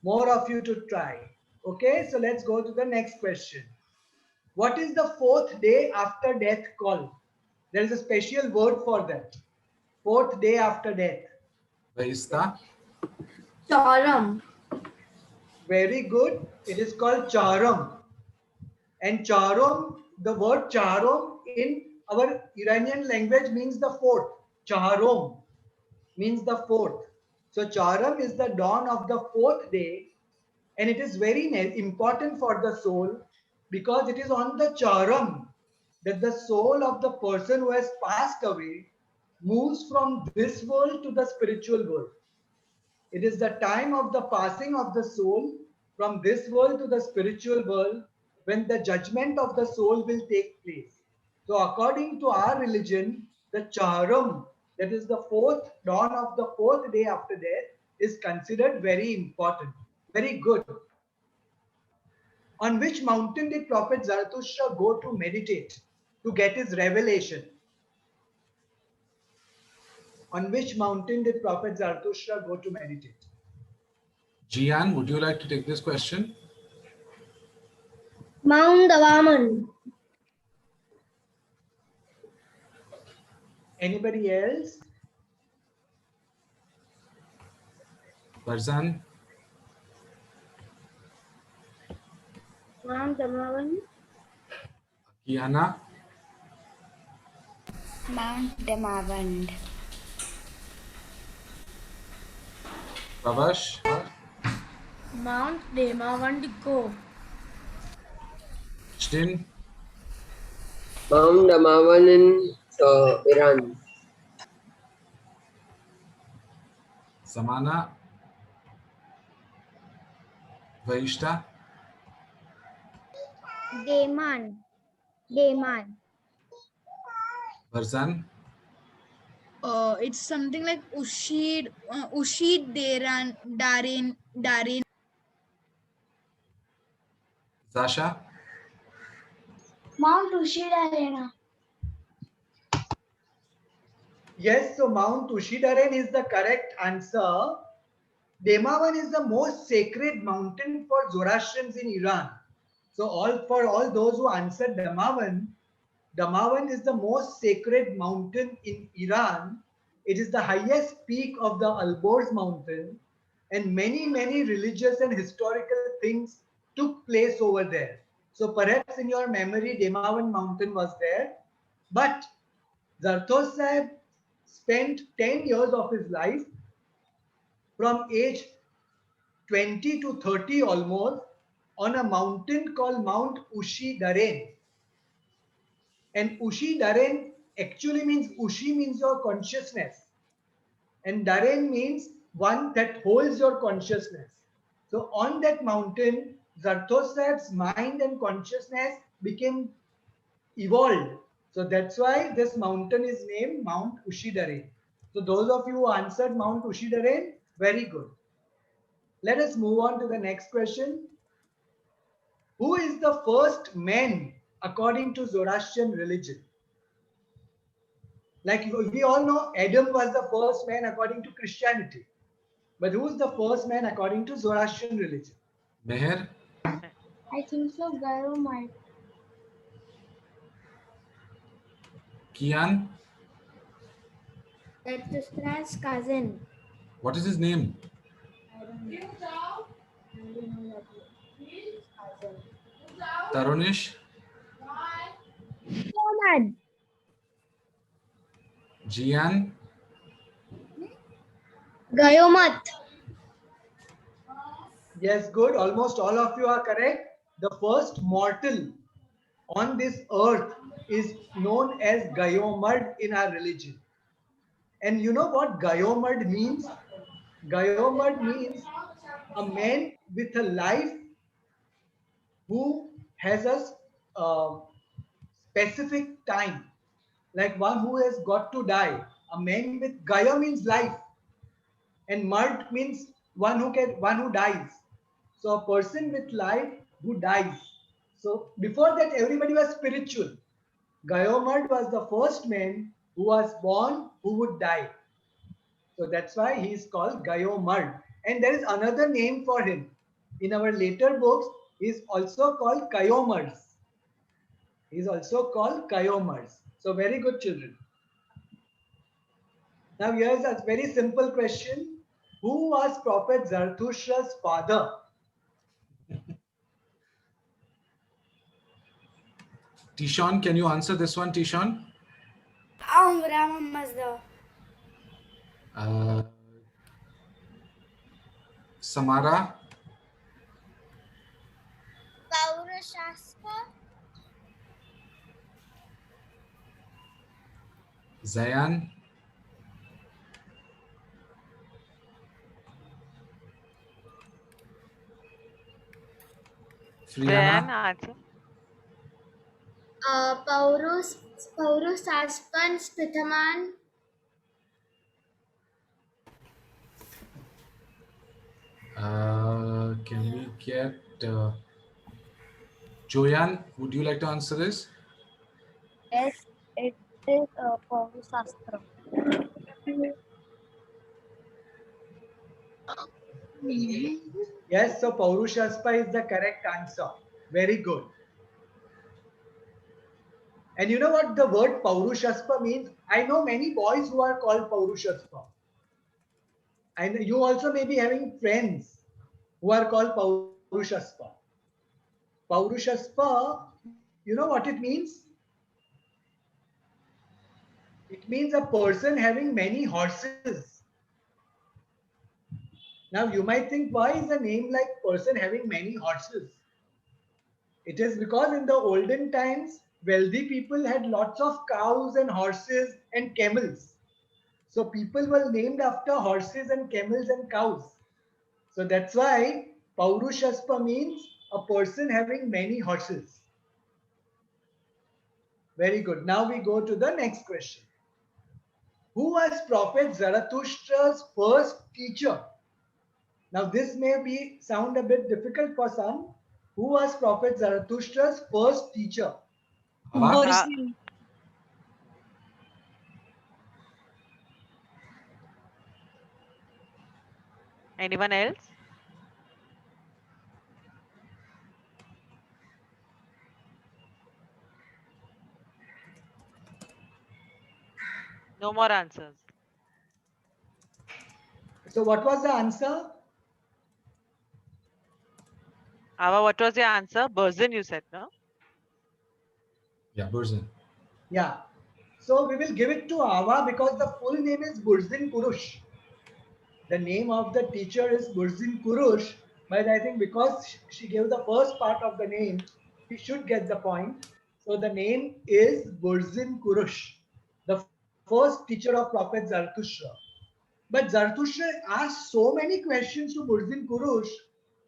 More of you to try. Okay, so let's go to the next question. What is the fourth day after death called? There is a special word for that. Fourth day after death. Vaista. Charam. Very good. It is called Charam. And Charam, the word Charam in our Iranian language means the fourth. Charom means the fourth. So Charam is the dawn of the fourth day, and it is very important for the soul because it is on the Charam that the soul of the person who has passed away moves from this world to the spiritual world. It is the time of the passing of the soul from this world to the spiritual world when the judgment of the soul will take place. So according to our religion, the Charam, that is the fourth dawn of the fourth day after death, is considered very important. Very good. On which mountain did Prophet Zarathustra go to meditate, to get his revelation? On which mountain did Prophet Zarathustra go to meditate? Jian, would you like to take this question? Mount Davaman. Anybody else? Farzan, Mount Davaman. Kiana, Mount Damavand. Pravash, Mount Demavandiko. Stin, Mount Damavan in Iran. Samana, Vaishta, Deman. Deman. Farzan, It's something like Ushid, Darin. Zasha, Mount Ushidarena. Yes, so Mount Ushidaren is the correct answer. Demavan is the most sacred mountain for Zoroastrians in Iran. So for all those who answered Damavan, Damavan is the most sacred mountain in Iran. It is the highest peak of the Alborz mountain, and many religious and historical things took place over there. So perhaps in your memory, Demavan mountain was there, but Zarthos Sahib spent 10 years of his life from age 20 to 30 almost on a mountain called Mount Ushi Daren. And Ushi Daren actually means Ushi means your consciousness. And Daren means one that holds your consciousness. So on that mountain, Zarthos Sahib's mind and consciousness became evolved. So that's why this mountain is named Mount Ushidare. So those of you who answered Mount Ushidare, very good. Let us move on to the next question. Who is the first man according to Zoroastrian religion? Like we all know, Adam was the first man according to Christianity. But who is the first man according to Zoroastrian religion? Meher, I think so, Gayomad. Kian, Zarathustra's cousin. what is his name? I don't know. I only know that his cousin. Tarunish, Gayomad. Jian, Gayomat. Yes, good. Almost all of you are correct. The first mortal on this earth is known as Gayomad in our religion. And you know what Gayomad means? Gayomad means a man with a life who has a specific time, like one who has got to die. A man with Gaya means life, and Mart means one who dies. So a person with life who dies. So before that, everybody was spiritual. Gayomard was the first man who was born who would die. So that's why he is called Gayomard. And there is another name for him. In our later books, he is also called Kayomars. He is also called Kayomars. So very good, children. Now here's a very simple question. Who was Prophet Zarathustra's father? Tishon, can you answer this one, Tishon? Rama Mazda. Samara? Paurushaspa. Zayan? Then Friana? answer. Paurusaspan Spithaman. Can we get Joyan? Would you like to answer this? Yes, it is Paurusastra. Yes, so Paurushaspa is the correct answer. Very good. And you know what the word Paurushaspa means? I know many boys who are called Paurushaspa. And you also may be having friends who are called Paurushaspa. Paurushaspa, you know what it means? It means a person having many horses. Now you might think, why is a name like person having many horses? It is because in the olden times, wealthy people had lots of cows and horses and camels. So people were named after horses and camels and cows. So that's why Paurushaspa means a person having many horses. Very good. Now we go to the next question. Who was Prophet Zarathustra's first teacher? Now this may sound a bit difficult for some. Who was Prophet Zarathustra's first teacher? Burzin. Anyone else? No more answers. So what was the answer? Ava, what was your answer? Burzin, you said, no? Yeah, Burzin. Yeah. So we will give it to Ava because the full name is Burzin Kurush. The name of the teacher is Burzin Kurush, but I think because she gave the first part of the name, she should get the point. So the name is Burzin Kurush, the first teacher of Prophet Zarathustra. But Zarathustra asked so many questions to Burzin Kurush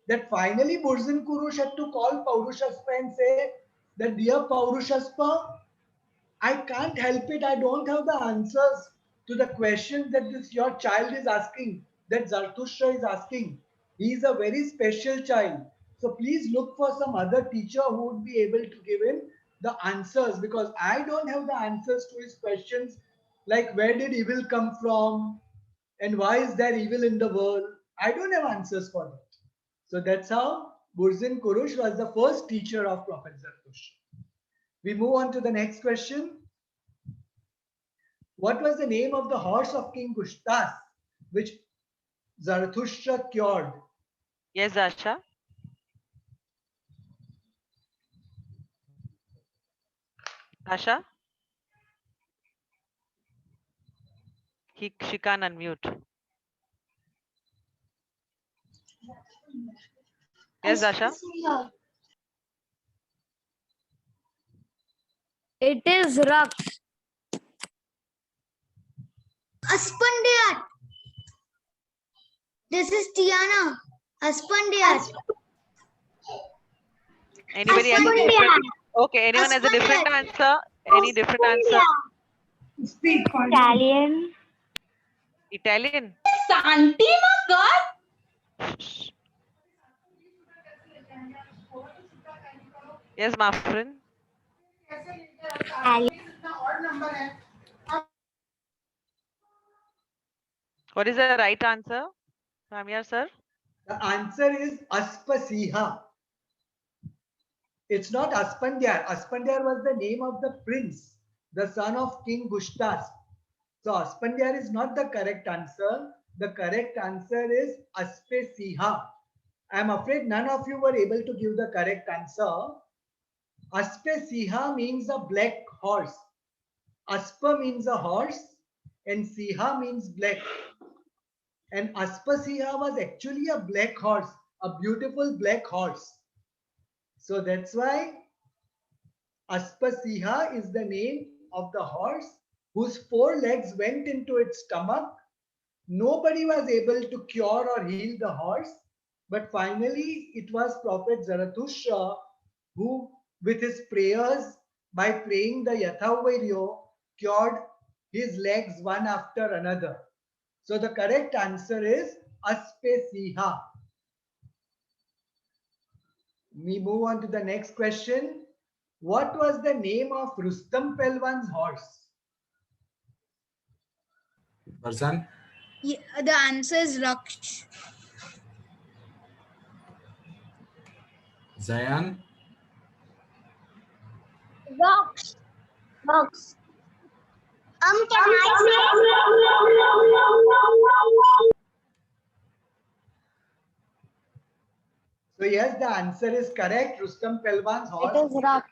that finally Burzin Kurush had to call Paurushaspa and say that, dear Paurushaspa, I can't help it. I don't have the answers to the questions that your child is asking, that Zarathustra is asking. He is a very special child. So please look for some other teacher who would be able to give him the answers, because I don't have the answers to his questions, like where did evil come from and why is there evil in the world. I don't have answers for that. So that's how Burzin Kurush was the first teacher of Prophet Zarathustra. We move on to the next question. What was the name of the horse of King Gushtas, which Zarathustra cured? Yes, Asha. Asha? She can't unmute. Yes, Asha? It is Rux. Aspandiyat. This is Tiana. Aspandiyat. Anybody has a different? Okay, anyone has a different answer? Any different answer? Speak. Italian. Italian. Santi Magar. Yes, Mafrin. What is the right answer? Ramya sir. The answer is Aspasiha. It's not Aspandyar. Aspandyar was the name of the prince, the son of King Gushtas. So Aspandyar is not the correct answer. The correct answer is Aspasiha. I am afraid none of you were able to give the correct answer. Aspasiha means a black horse. Aspa means a horse and Siha means black. And Aspasiha was actually a black horse, a beautiful black horse. So that's why Aspasiha is the name of the horse whose 4 legs went into its stomach. Nobody was able to cure or heal the horse, but finally it was Prophet Zarathustra who, with his prayers, by praying the Yathaviryo, cured his legs one after another. So the correct answer is Aspasiha. We move on to the next question. What was the name of Rustam Pelwan's horse? Barzan, Yeah, the answer is Raksh. Zayan, Rocks. Rocks. Can I So yes, the answer is correct. Rustam Pelwan's It horse is rock.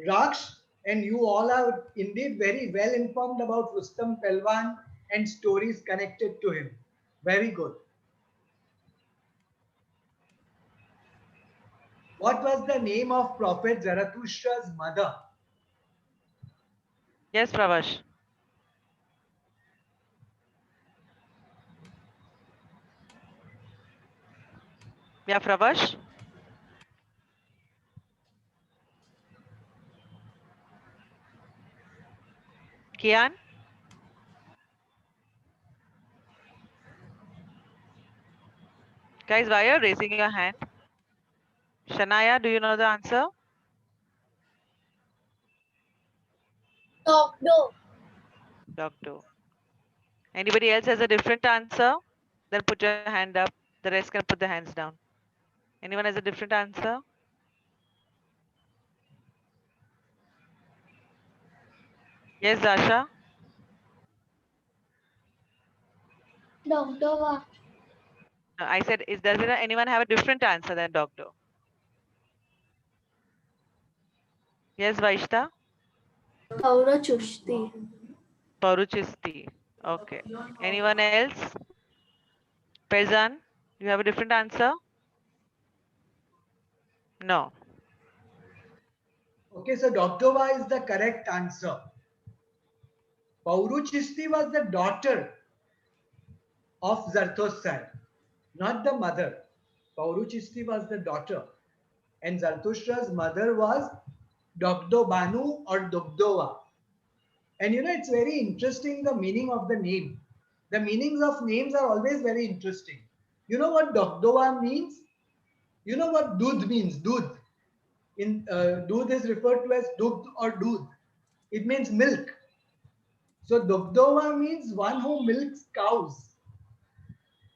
Raksh, and you all are indeed very well informed about Rustam Pelwan and stories connected to him. Very good. What was the name of Prophet Zarathustra's mother? Yes, Pravash. Yeah, Pravash. Kian. Guys, why are you raising your hand? Shania, do you know the answer? No. Doctor. Anybody else has a different answer? Then put your hand up. The rest can put their hands down. Anyone has a different answer? Yes, Dasha. Dogdova. No, I said, does anyone have a different answer than doctor? Yes, Vaishta. Paurochushti. Paruchisti. Okay. Anyone else? Perzan, you have a different answer? No. Okay, so Dogdova is the correct answer. Pauruchisti was the daughter of Zarthostra, not the mother. Pauruchisti was the daughter, and Zarthustra's mother was Dogdobanu or Dogdova. And it's very interesting the meaning of the name. The meanings of names are always very interesting. You know what Dogdova means? You know what Dudh means? Dudh. Dudh is referred to as Dugd or Dudh. It means milk. So Dogdova means one who milks cows.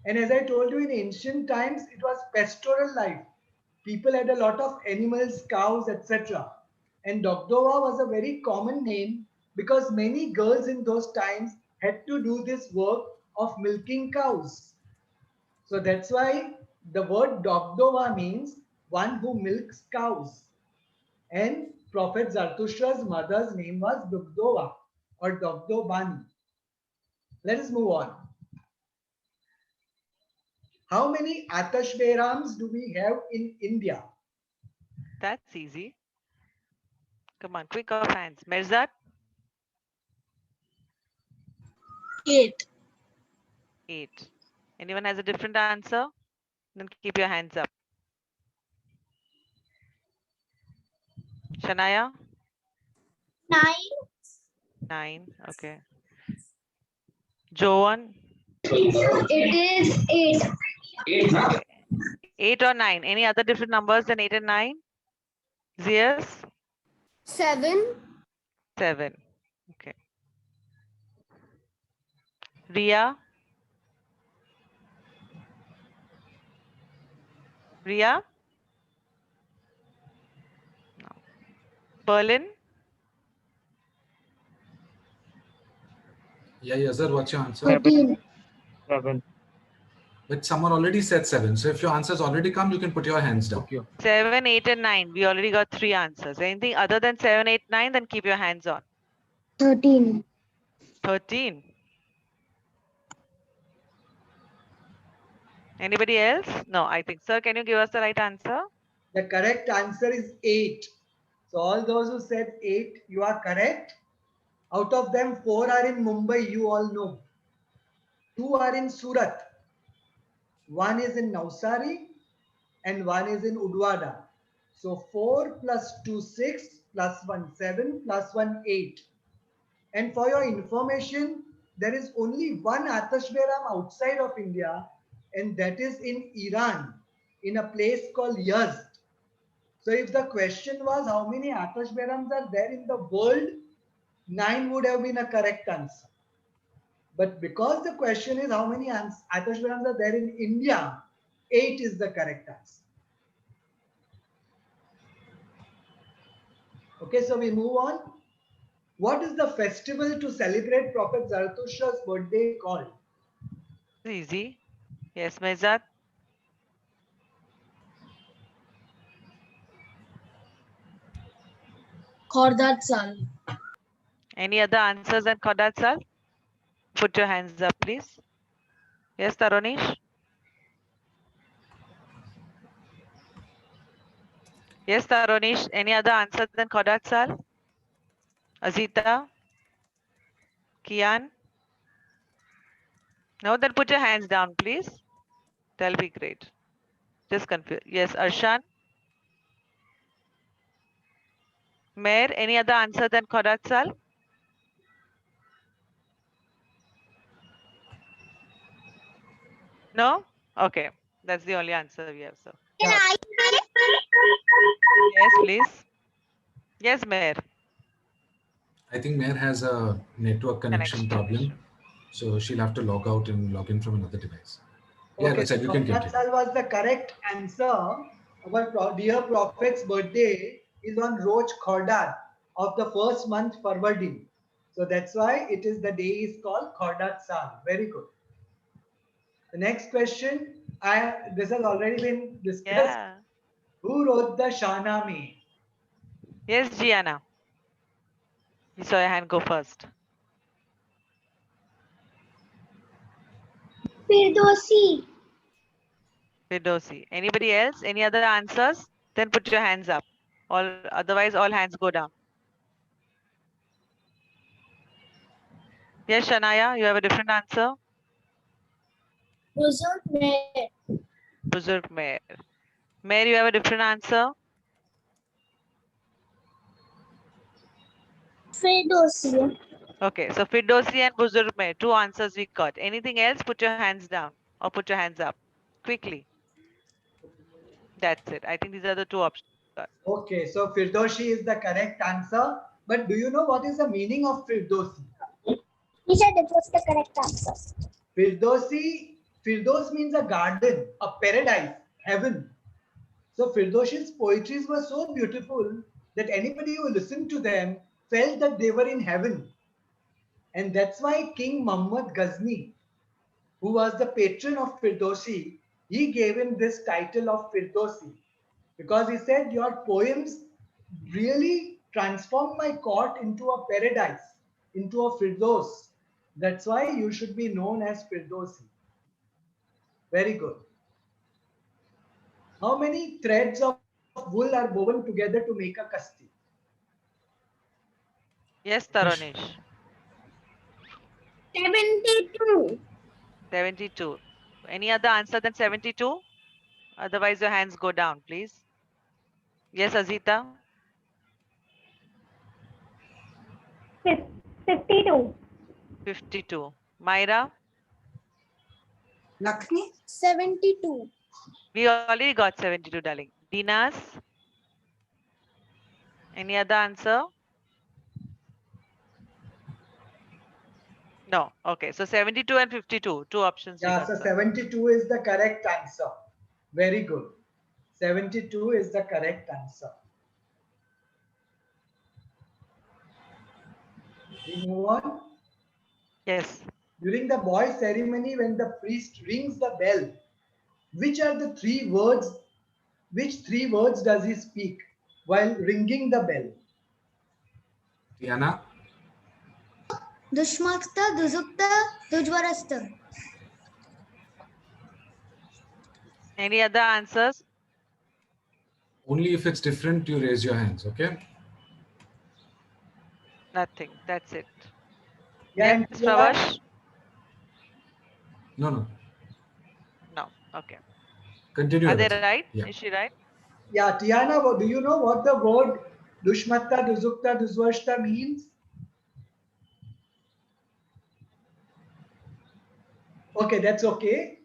And as I told you, in ancient times, it was pastoral life. People had a lot of animals, cows, etc. And Dogdova was a very common name because many girls in those times had to do this work of milking cows. So that's why the word Dogdova means one who milks cows. And Prophet Zarathustra's mother's name was Dugdova or Dogdobani. Let us move on. How many Atash Behrams do we have in India? That's easy. Come on, quick of hands. Merzat, 8. 8. Anyone has a different answer? Then keep your hands up. Shania, 9. 9. Okay. Joan? It is 8. 8 or 9. Any other different numbers than 8 and 9? Zeus? 7. 7. Okay. Ria? Ria? No. Berlin? Yeah, sir. What's your answer? 13. 7. But someone already said 7. So if your answer's already come, you can put your hands down. 7, 8, and 9. We already got 3 answers. Anything other than 7, 8, 9, then keep your hands on. 13. 13. Anybody else? No, I think. Sir, can you give us the right answer? The correct answer is 8. So all those who said 8, you are correct. Out of them, 4 are in Mumbai, you all know. 2 are in Surat. 1 is in Navsari and 1 is in Udwada. So 4 plus 2, 6 plus 1, 7 plus 1, 8. And for your information, there is only one Atash Beram outside of India, and that is in Iran, in a place called Yazd. So if the question was how many Atash Berams are there in the world, 9 would have been a correct answer. But because the question is how many Atash Berams are there in India, 8 is the correct answer. Okay, so we move on. What is the festival to celebrate Prophet Zarathustra's birthday called? Easy. Yes, Mezat. Khordad Sal. Any other answers than Khodat sir? Put your hands up, please. Yes, Taronish? Yes, Taronish. Any other answers than Khodat sir? Azita? Kian? No, then put your hands down, please. That'll be great. Just confused. Yes, Arshan? Mayor, any other answer than Khodat sir? No? Okay. That's the only answer we have, sir. Yeah. Yes, please. Yes, Mayor. I think Mayor has a network connection problem. So she'll have to log out and log in from another device. Yeah, Okay, that's it. You can Khordad continue. Sal was the correct answer. Our dear Prophet's birthday is on Roj Khordad of the first month Farvardin. So that's why it is the day is called Khordad Sal. Very good. The next question, this has already been discussed. Yeah. Who wrote the Shahnameh? Yes, Gianna. You saw your hand go first. Firdausi. Firdausi. Anybody else? Any other answers? Then put your hands up. Otherwise, all hands go down. Yes, Shanaya, you have a different answer? Buzurg Mehr. Buzurg Mehr. Mehr, you have a different answer? Firdausi. Okay, so Firdausi and Buzurg Mehr, 2 answers we got. Anything else? Put your hands down or put your hands up quickly. That's it. I think these are the 2 options. Okay, so Firdausi is the correct answer. But do you know what is the meaning of Firdausi? He said it was the correct answer. Firdaus means a garden, a paradise, heaven. So Firdausi's poetries were so beautiful that anybody who listened to them felt that they were in heaven. And that's why King Muhammad Ghazni, who was the patron of Firdausi, he gave him this title of Firdausi because he said, your poems really transformed my court into a paradise, into a Firdaus. That's why you should be known as Firdausi. Very good. How many threads of wool are woven together to make a kasti? Yes, Taronish. 72. 72. Any other answer than 72? Otherwise, your hands go down, please. Yes, Azita. 52. 52. Myra, Lakshmi? 72. we already got 72, darling. Dinas, any other answer? No. Okay. So 72 and 52, two options we Yeah, got, so sir. 72 is the correct answer. Very good. 72 is the correct answer. We move on. Yes. During the boy ceremony, when the priest rings the bell, which are the three words? Which three words does he speak while ringing the bell? Tiana, Dushmakta, Duzukta, Dujwarasta. Any other answers? only if it's different, you raise your hands, okay? Nothing. That's it. Yeah, and Next, here- Pravash? No. No. Okay. Continue. Are they Rajat. right? Yeah. Is she right? yeah, Tiana, do you know what the word Dushmatta, Duzukta, Duzvashta means? Okay, that's okay.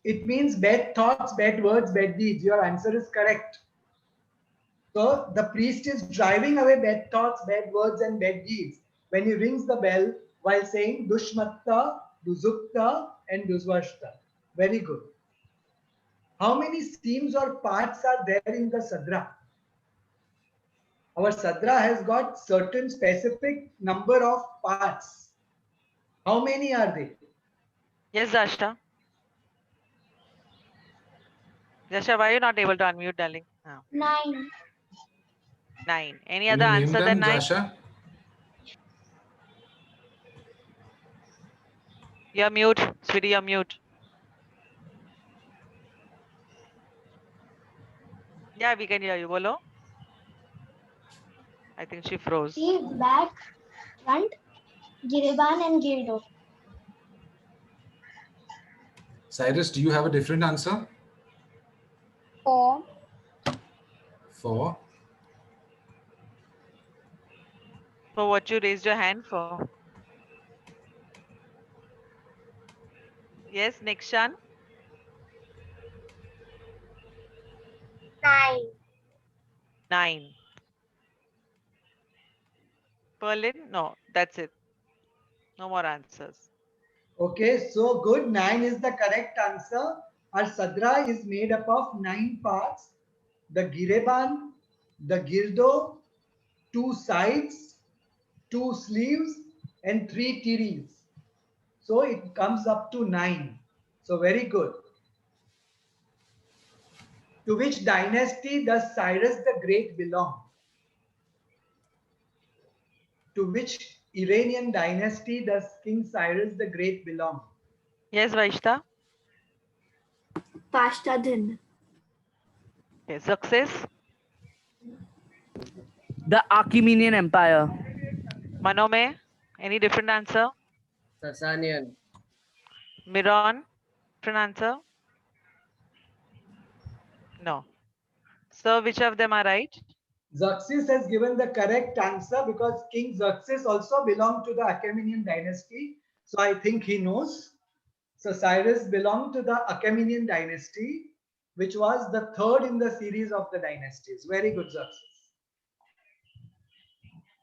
It means bad thoughts, bad words, bad deeds. Your answer is correct. So the priest is driving away bad thoughts, bad words, and bad deeds when he rings the bell while saying Dushmatta, Duzukta, and Duzvashta. Very good. How many seams or parts are there in the Sadra? Our Sadra has got certain specific number of parts. How many are they? Yes, Dasha. Dasha, why are you not able to unmute, darling? No. 9. 9. Any Can other you name answer them, than 9? Jasha? You're mute. Sweetie, you're mute. Yeah, we can hear you. Bolo. I think she froze. See, back, front, Giriban and Girdo. Cyrus, do you have a different answer? 4. 4. For what you raised your hand for. Yes, Nikshan. 9. 9. Perlin? No, that's it. No more answers. Okay, so good. 9 is the correct answer. Our Sadra is made up of 9 parts. The Gireban, the Girdo, 2 sides, 2 sleeves, and 3 tiris. So it comes up to 9. So very good. To which dynasty does Cyrus the Great belong? To which Iranian dynasty does King Cyrus the Great belong? Yes, Vaishta. Pashtadhin. Okay, success. The Achaemenid Empire. Manome. Any different answer? Sasanian. Miron. Different answer? No. So which of them are right? Xerxes has given the correct answer because King Xerxes also belonged to the Achaemenid dynasty. So I think he knows. So Cyrus belonged to the Achaemenid dynasty, which was the third in the series of the dynasties. Very good, Xerxes.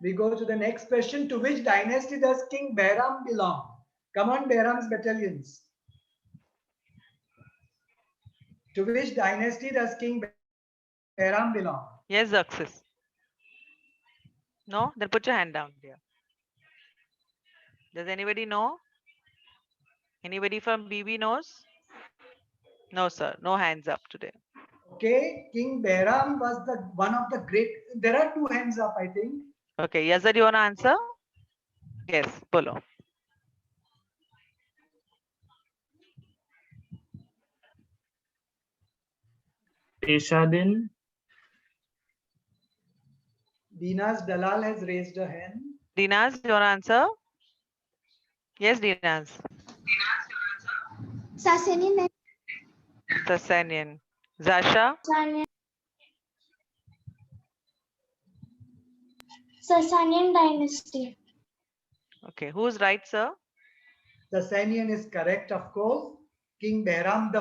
We go to the next question. To which dynasty does King Bahram belong? Come on, Bahram's battalions. To which dynasty does King Bahram belong? Yes, Xerxes. No? Then put your hand down there. Does anybody know? Anybody from BB knows? No, sir. No hands up today. Okay, King Bahram was the one of the great. There are 2 hands up, I think. Okay, Yazar, you want to answer? Yes, Bolo. Peshadin. Dina's Dalal has raised a hand. Dinas, you want to answer? Yes, Dinas. Sasanian Sasanian. Zasha? Sasanian dynasty. Okay, who's right, sir? Sasanian is correct, of course. King Behram,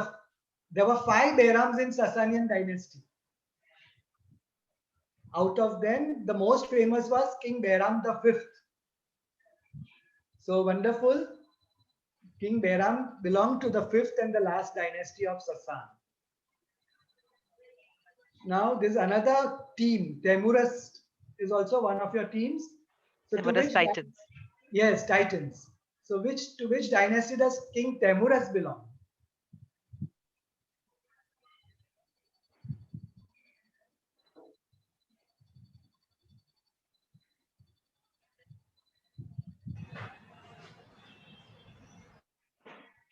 there were 5 Behrams in Sasanian dynasty. Out of them, the most famous was King Behram V. So wonderful. King Behram belonged to the 5th and the last dynasty of Sasan. Now, there's another team. Temurus is also one of your teams. So to Timurus which Titans. Yes, Titans. So to which dynasty does King Temurus belong?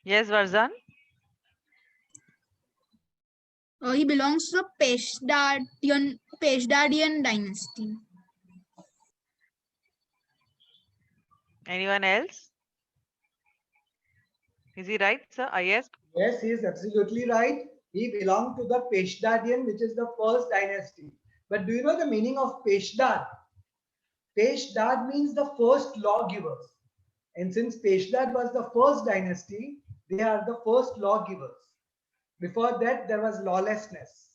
Yes, Varzan? He belongs to the Peshdadian dynasty. Anyone else? Is he right, sir? Yes. Yes, he is absolutely right. He belonged to the Peshdadian, which is the first dynasty. But do you know the meaning of Peshdad? Peshdad means the first lawgivers. And since Peshdad was the first dynasty, they are the first lawgivers. Before that, there was lawlessness.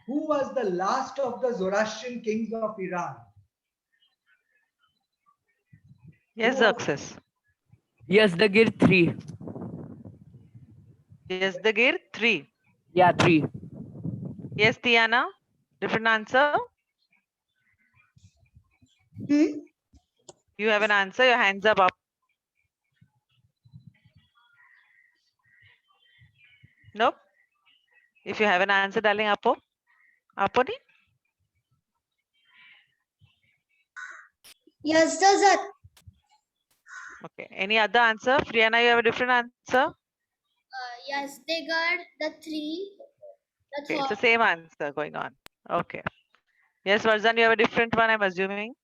Who was the last of the Zoroastrian kings of Iran? Yes, Who was- Xerxes. Yazdagir 3. Yazdagir 3. Yeah, 3. Yes, Tiana. Different answer. You have an answer. Your hands up. Nope. If you have an answer, darling, Apo. Aponi? Yazdazat. Okay. Any other answer? Friana, you have a different answer? Yazdegar, the 3. The Okay, it's the third. same answer going on. Okay. Yes, Varzan, you have a different one, I'm assuming.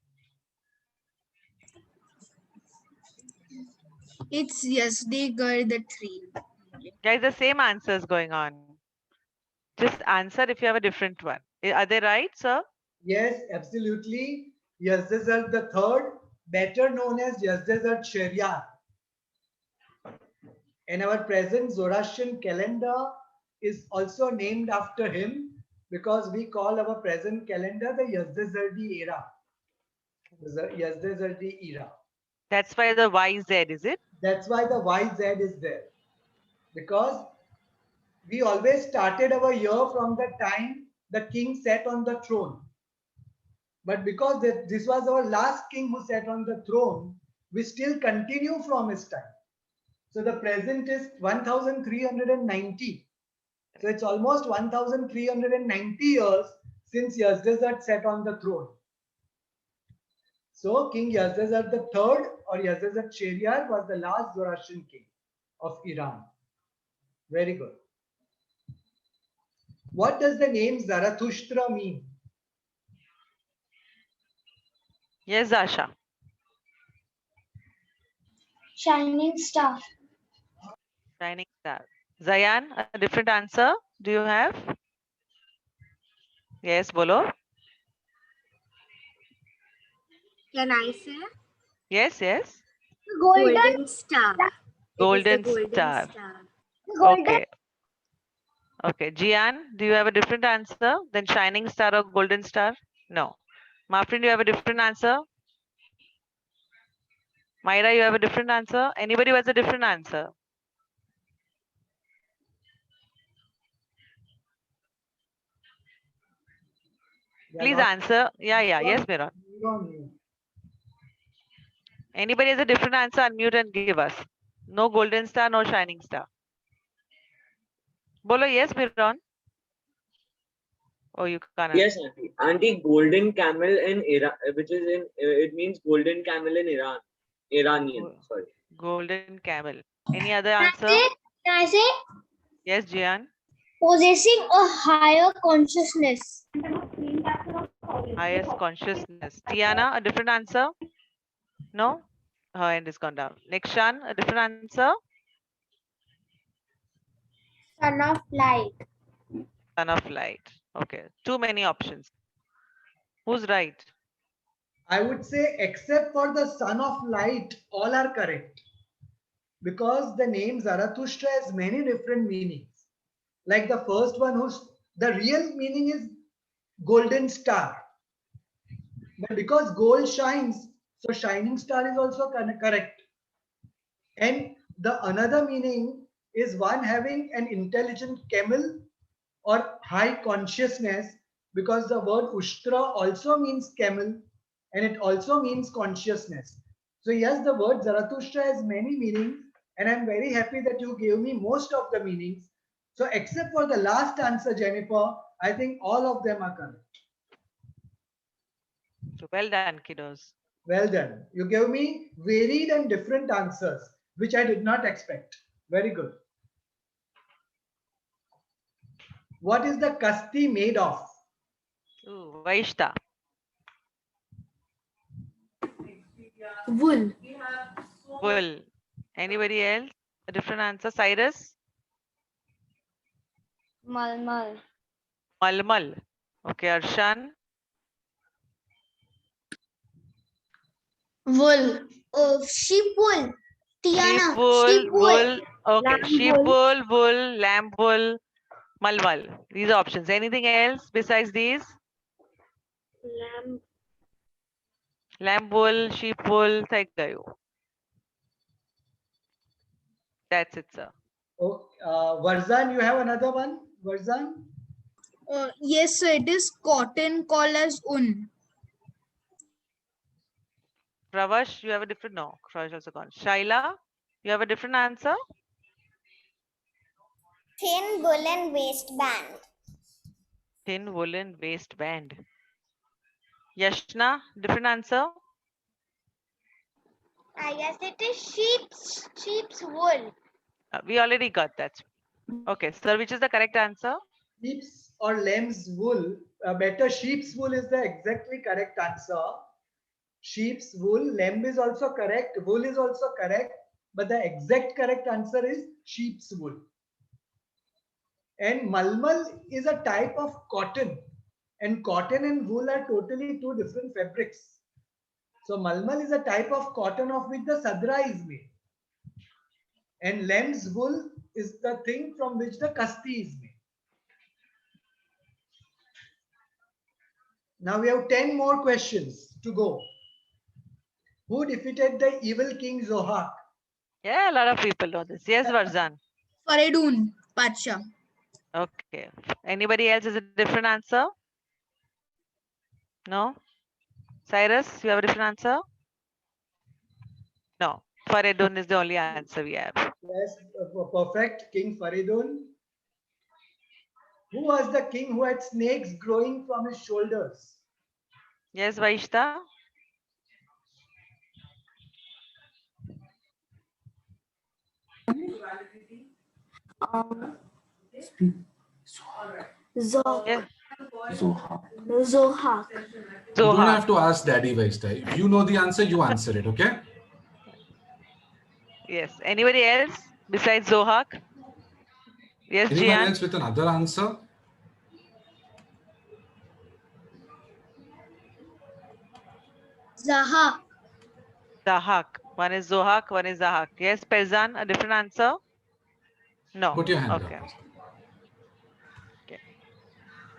It's Yazdegerd the 3. Guys, the same answers going on. Just answer if you have a different one. Are they right, sir? Yes, absolutely. Yazdazar the third, better known as Yazdazar Shariar. And our present Zoroastrian calendar is also named after him because we call our present calendar the Yazdazardi era. The Yazdazardi era. That's why the YZ, is it? That's why the YZ is there. Because we always started our year from the time the king sat on the throne. But because this was our last king who sat on the throne, we still continue from his time. So the present is 1390. So it's almost 1390 years since Yazdazad sat on the throne. So King Yazdazad III or Yazdazad Shariar was the last Zoroastrian king of Iran. Very good. What does the name Zarathustra mean? Yes, Asha. Shining star. Shining star. Zayan, a different answer do you have? Yes, bolo. Can I say? Yes, yes. Golden Star. Golden Golden star. Star. Golden. Okay. Okay. Jian, do you have a different answer than shining star or golden star? No. Mafrin, do you have a different answer? Myra, you have a different answer? Anybody who has a different answer? Please answer. Yeah, yeah. Yes, Miran. Anybody has a different answer, unmute and give us. No golden star, no shining star. Bolo, yes, Miran. Oh, you can't. Yes, Auntie. Auntie, golden camel in Iran, which is in, it means golden camel in Iran. Iranian, sorry. Golden camel. Any other answer? Can I say? Yes, Jian. Possessing a higher consciousness. Highest consciousness. Tiana, a different answer? No? Her hand is gone down. Nekshan, a different answer? Son of light. Son of light. Okay. Too many options. Who's right? I would say except for the son of light, all are correct. Because the name Zarathustra has many different meanings. Like the first one, the real meaning is golden star. But because gold shines, so shining star is also correct. And the another meaning is one having an intelligent camel or high consciousness, because the word Ushtra also means camel and it also means consciousness. So yes, the word Zarathustra has many meanings, and I'm very happy that you gave me most of the meanings. So except for the last answer, Jennifer, I think all of them are correct. So well done, kiddos. Well done. You gave me varied and different answers, which I did not expect. Very good. What is the kasti made of? Ooh, Vaishta. Wool. Wool. Anybody else? A different answer? Cyrus? Malmal. Malmal. Okay, Arshan? Wool. Sheep wool. Sheep Tiana. wool, Sheep wool. wool. Okay, Lamb sheep wool. wool, wool, lamb wool, malmal. These are options. Anything else besides these? Lamb. Lamb wool, sheep wool, thank you. That's it, sir. Oh, Varzan, you have another one? Varzan? Yes, sir. It is cotton called as un. Pravash, you have a different, no, Pravash also gone. Shaila, you have a different answer? Thin woolen waistband. Thin woolen waistband. Yashna, different answer? I guess it is sheep's wool. We already got that. Okay, sir, which is the correct answer? Sheep's or lamb's wool. Better sheep's wool is the exactly correct answer. Sheep's wool. Lamb is also correct. Wool is also correct. But the exact correct answer is sheep's wool. And malmal is a type of cotton. And cotton and wool are totally two different fabrics. So malmal is a type of cotton of which the sadra is made. And lamb's wool is the thing from which the kasti is made. Now we have 10 more questions to go. Who defeated the evil king Zohar? Yeah, a lot of people know this. Yes, Varzan. Faridun. Pacha. Okay. Anybody else has a different answer? No? Cyrus, you have a different answer? No. Faridun is the only answer we have. Yes, perfect. King Faridun. Who was the king who had snakes growing from his shoulders? Yes, Vaishta? Zohar. Zohar. Zohar. You don't have to ask Daddy Vaishta. If you know the answer, you answer it, okay? Yes. Anybody else besides Zohak? Yes, Anyone Jian? else with another answer? Zaha. Zahak. One is Zohak, one is Zahak. Yes, Perzan, a different answer? No. Put your hand Okay. up. Okay.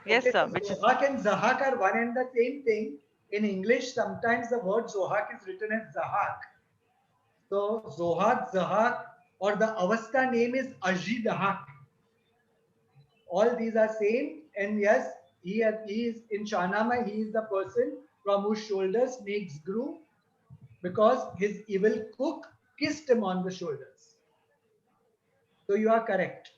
Yes, Okay, sir. so Which is Zohak and Zahak are one and the same thing. In English, sometimes the word Zohak is written as Zahak. So Zohak, Zahak, or the Avasta name is Ajidahak. All these are same, and yes, he is in Shahnameh. He is the person from whose shoulders snakes grew, because his evil cook kissed him on the shoulders. So you are correct.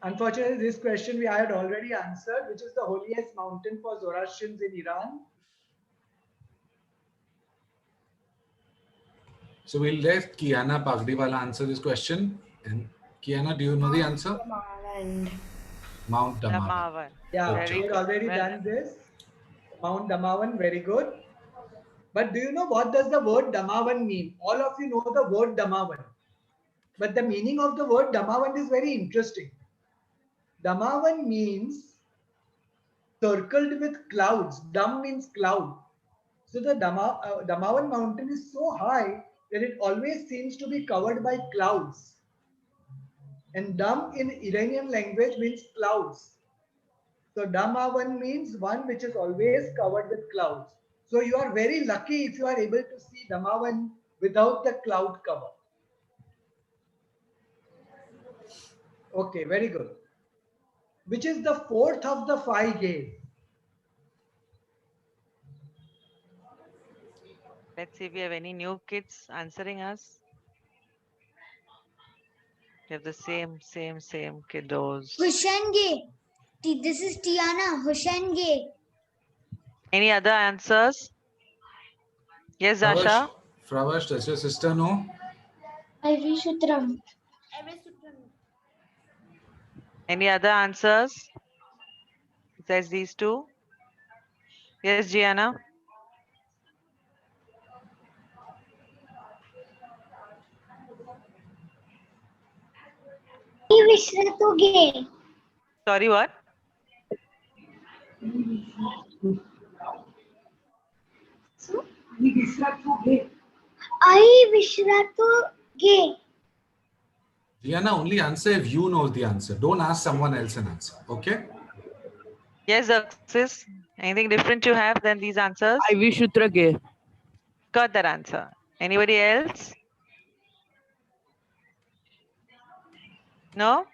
Unfortunately, this question we had already answered, which is the holiest mountain for Zoroastrians in Iran. So we'll let Kiana Pagdiwala answer this question. And Kiana, do you know the answer? Mount Damavan. Damavan. Yeah, Good we job. had already Well done this. Mount Damavan, very good. But do you know what does the word Damavan mean? All of you know the word Damavan. But the meaning of the word Damavan is very interesting. Damavan means circled with clouds. Dam means cloud. So the Damavan mountain is so high that it always seems to be covered by clouds. And Dam in Iranian language means clouds. So Damavan means one which is always covered with clouds. So you are very lucky if you are able to see Damavan without the cloud cover. Okay, very good. Which is the fourth of the five gates? Let's see if we have any new kids answering us. We have the same kiddos. Hushenge. This is Tiana. Hushenge. Any other answers? Yes, Zasha. Fravash, does your sister know? Ivy Sutram. Any other answers besides these two? Yes, Gianna. Vishratuge. Sorry, what? I Vishratuge. Diana, only answer if you know the answer. Don't ask someone else an answer. Okay? Yes, Axis. Anything different you have than these answers? Ivy Shutrage. Got that answer. Anybody else? No?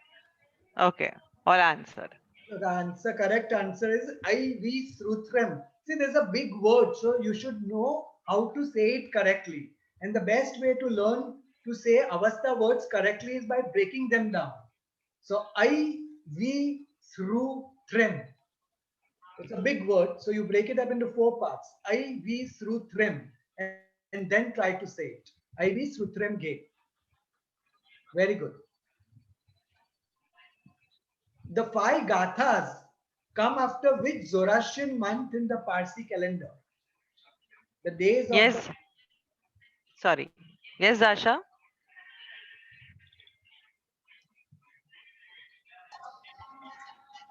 Okay. All answered. So the correct answer is I.V. Sruthram. See, there's a big word, so you should know how to say it correctly. And the best way to learn to say Avastha words correctly is by breaking them down. So I.V. Sruthram. It's a big word, so you break it up into four parts. I.V. Sruthram. And then try to say it. I.V. Sruthram Gate. Very good. The five Gathas come after which Zoroastrian month in the Parsi calendar? The days of Yes. Sorry. Yes, Dasha.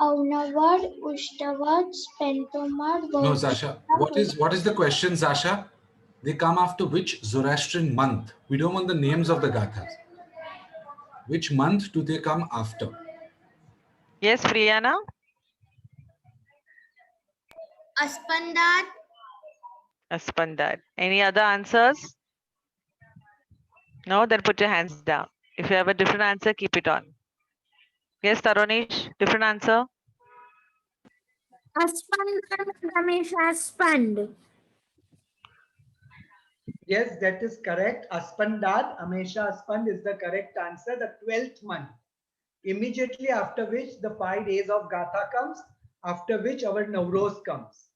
Aunavad, Ushtavad, Spentomad. No, Zasha. What is the question, Zasha? They come after which Zoroastrian month? We don't want the names of the Gathas. Which month do they come after? Yes, Priyana. Aspandad. Aspandad. Any other answers? No, then put your hands down. If you have a different answer, keep it on. Yes, Tarunish, different answer. Aspandad, Ramesh Aspand. Yes, that is correct. Aspandad, Amesha Aspand is the correct answer. The 12th month. Immediately after which the 5 days of Gatha comes, after which our Navroz comes.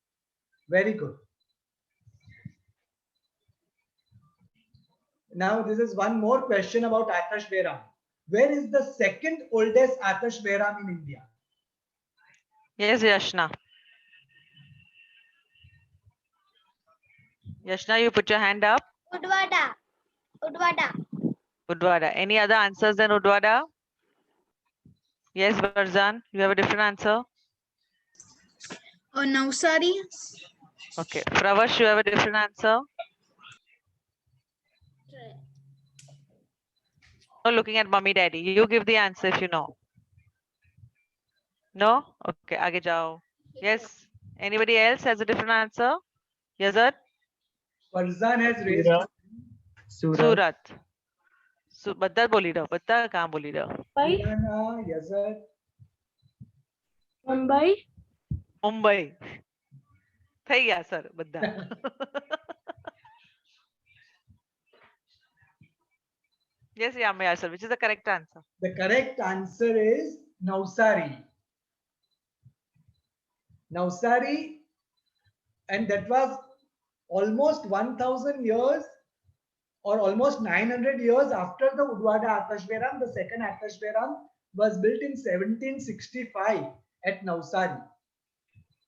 Very good. Now, this is one more question about Atash Beram. Where is the second oldest Atash Beram in India? Yes, Yashna. Yashna, you put your hand up. Udvada. Udvada. Any other answers than Udvada? Yes, Varzan, you have a different answer. Navsari. Okay. Pravash, you have a different answer. No, looking at mommy, daddy. You give the answer if you know. No? Okay, aage jao. Yes. Anybody else has a different answer? Yazad? Farzan has raised. Surat. બધા બોલી રહ્યો. બધા કાં બોલી રહ્યો? Diana, Yazad. Mumbai. થઈ ગયા sir બધા. Yes, Yamaya sir. Which is the correct answer? The correct answer is Navsari. Navsari, and that was almost 1000 years or almost 900 years after the Udvada Atash Beram. The second Atash Beram was built in 1765 at Navsari.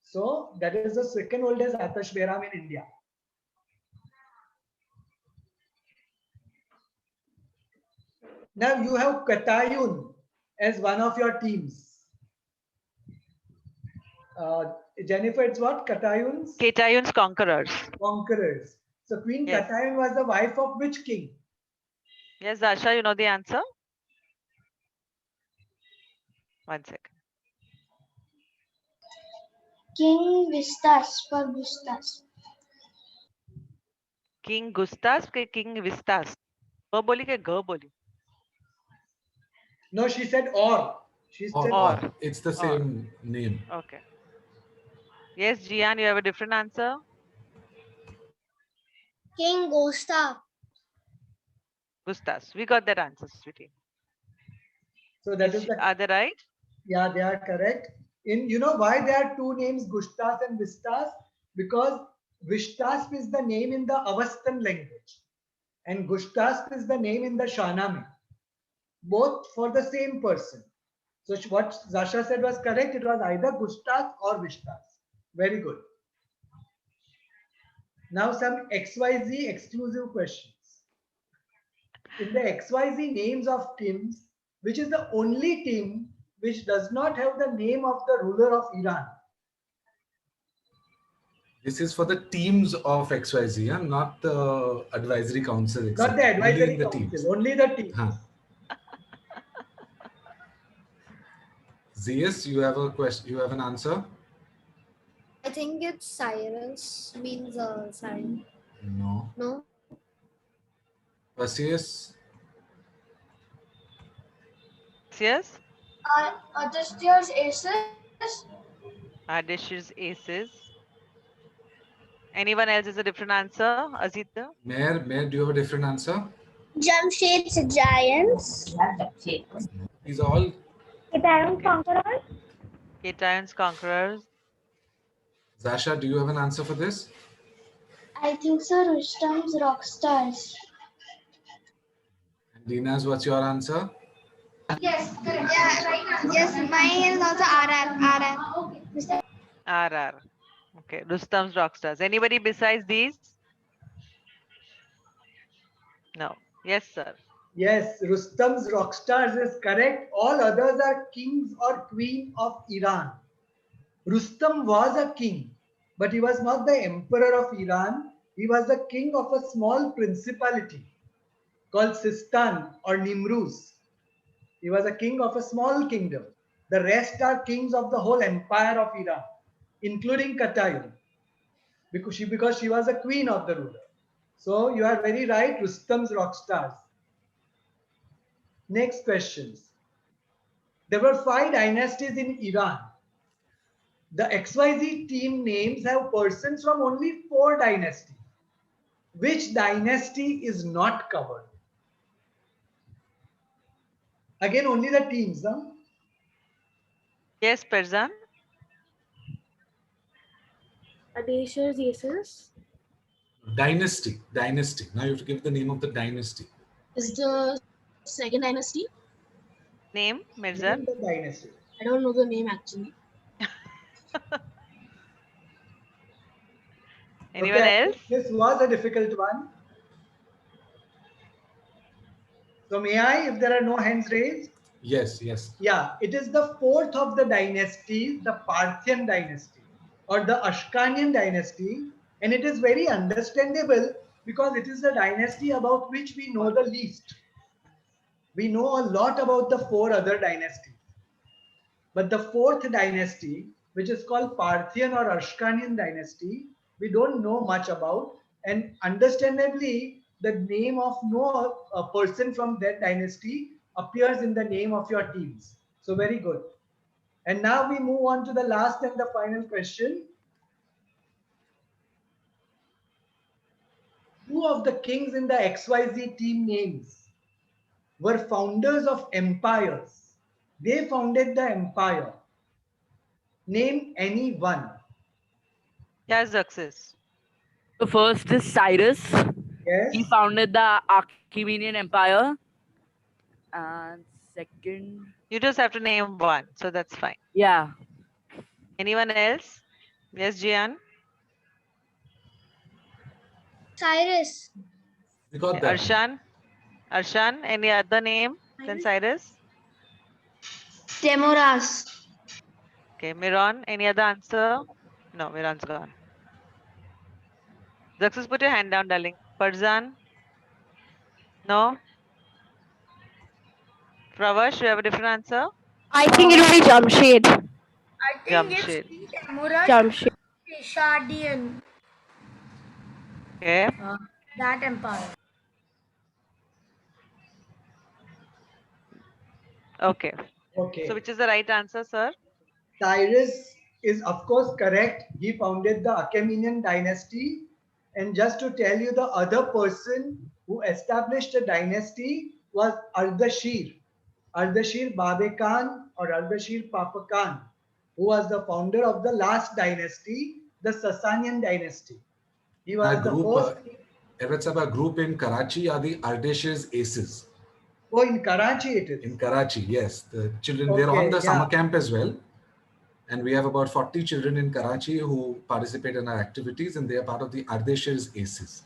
So that is the second oldest Atash Beram in India. Now you have Katayun as one of your teams. Jennifer, it's what? Katayuns? Ketayun's conquerors. Conquerors. So Queen Yes. Katayun was the wife of which king? Yes, Dasha, you know the answer? 1 second. King Vistas for Gustas. King Gustas ke King Vistas? G boli ke G boli? No, she said or. She said Or. It's the same name. Okay. Yes, Jian, you have a different answer? King Gustav. Gustas. We got that answer, sweetie. So that is the, Are they right? yeah, they are correct. You know why there are two names, Gustas and Vistas? Because Vistas is the name in the Avastan language and Gustas is the name in the Shahnameh. Both for the same person. So what Zasha said was correct. It was either Gustas or Vistas. Very good. Now some XYZ exclusive questions. In the XYZ names of teams, which is the only team which does not have the name of the ruler of Iran? This is for the teams of XYZ, yeah? Not the advisory council. Not the advisory only the council, teams. only the teams. Huh. Zeus, you have a question. You have an answer? I think it's Cyrus means sign. No. No. Perseus? Yes? Aditya's aces. Adish's aces. Anyone else has a different answer? Azita? Mayor, do you have a different answer? Jamshed's giants. These are all Ketayun's conquerors. Ketayun's conquerors. Zasha, do you have an answer for this? I think so. Rustam's Rockstars. And Dina's, what's your answer? Yes, correct. Yeah, Right. yes, mine is also RR. RR. Okay, Rustam's Rockstars. Anybody besides these? No. Yes, sir. Yes, Rustam's Rockstars is correct. All others are kings or queen of Iran. Rustam was a king, but he was not the emperor of Iran. He was the king of a small principality called Sistan or Nimruz. He was a king of a small kingdom. The rest are kings of the whole empire of Iran, including Katayun, because she was a queen of the ruler. So you are very right, Rustam's Rockstars. Next questions. There were 5 dynasties in Iran. The XYZ team names have persons from only 4 dynasties. Which dynasty is not covered? Again, only the teams. Huh? Yes, Perzan? Aditya's aces. Dynasty. Now you have to give the name of the dynasty. Is the second dynasty? Name, Name Mirzan? the dynasty. I don't know the name actually. Anyone Okay, else? this was a difficult one. So may I, if there are no hands raised? Yes. Yeah, it is the 4th of the dynasty, the Parthian dynasty or the Ashkanian dynasty. And it is very understandable because it is the dynasty about which we know the least. We know a lot about the 4 other dynasties. But the 4th dynasty, which is called Parthian or Ashkanian dynasty, we don't know much about. And understandably, the name of no person from that dynasty appears in the name of your teams. So very good. And now we move on to the last and the final question. Two of the kings in the XYZ team names were founders of empires. They founded the empire. Name any one. Yes, Xerxes. The first is Cyrus. Yes. He founded the Achaemenid Empire. And second, You just have to name one, so that's fine. yeah, Anyone else? Yes, Jian? Cyrus. We got that. Arshan, any other name than Cyrus? Temuras. Okay, Miran, any other answer? No, Miran's gone. Zaxus, put your hand down, darling. Farzan? No? Pravash, you have a different answer? I think it will be Jamshed. I think it's Jamshed. Temurad Jamshed. Shadian, Okay. that empire. Okay. Okay. So which is the right answer, sir? Cyrus is of course correct. He founded the Achaemenid dynasty. And just to tell you, the other person who established the dynasty was Ardashir. Ardashir Babe Khan or Ardashir Papa Khan, who was the founder of the last dynasty, the Sasanian dynasty. He was the first. A group in Karachi are the Ardeshir's Aces. Oh, in Karachi it is. In Karachi, yes. The children, Okay, they're on the yeah. summer camp as well. And we have about 40 children in Karachi who participate in our activities, and they are part of the Ardeshir's Aces.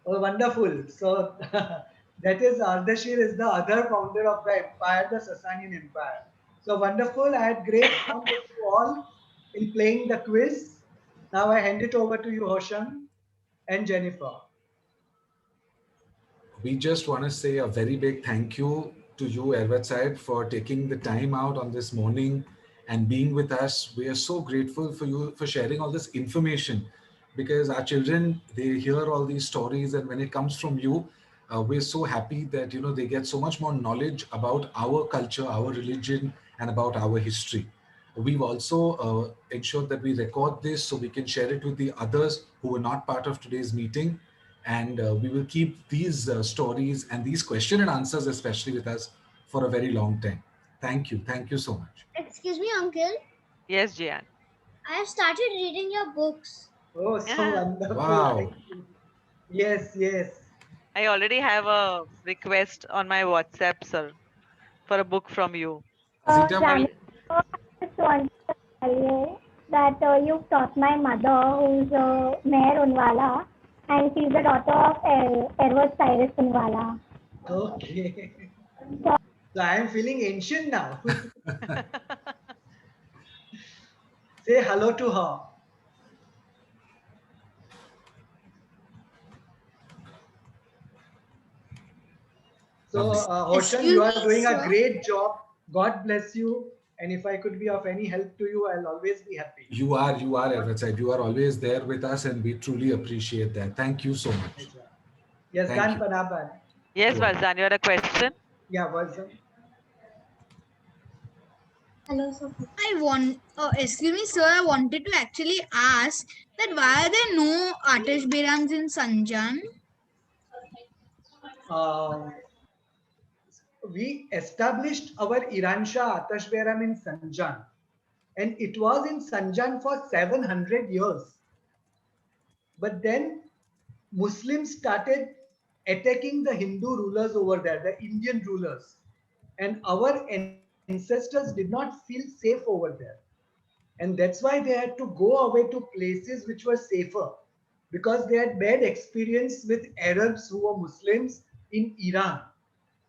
Oh, wonderful. So that is Ardashir is the other founder of the empire, the Sasanian Empire. So wonderful. I had great fun with you all in playing the quiz. Now I hand it over to you, Hosham and Jennifer. We just want to say a very big thank you to you, Ervat Saib, for taking the time out on this morning and being with us. We are so grateful for you for sharing all this information, because our children, they hear all these stories, and when it comes from you, we're so happy that they get so much more knowledge about our culture, our religion, and about our history. We've also ensured that we record this so we can share it with the others who were not part of today's meeting. And we will keep these stories and these question and answers especially with us for a very long time. Thank you. Thank you so much. Excuse me, uncle. Yes, Jian. I have started reading your books. Oh, so wonderful. Wow. Thank you. Yes, yes. I already have a request on my WhatsApp, sir, for a book from you. Zita, I just want to tell you that you taught my mother, who's Meher Unwala, and she's the daughter of Ervat Cyrus Unwala. Okay. So I am feeling ancient now. Say hello to her. So, Hosham, you are doing a great job. God bless you. And if I could be of any help to you, I'll always be happy. You are, Ervat Saib. You are always there with us, and we truly appreciate that. Thank you so much. Yes, Thank Dan you. Panaban. Yes, Varzan, you had a question? Yeah, Varzan. Hello, sir. Excuse me, sir. I wanted to actually ask that why are there no Atash Berams in Sanjan? We established our Iransha Atash Beram in Sanjan, and it was in Sanjan for 700 years. But then Muslims started attacking the Hindu rulers over there, the Indian rulers, and our ancestors did not feel safe over there. And that's why they had to go away to places which were safer, because they had bad experience with Arabs who were Muslims in Iran.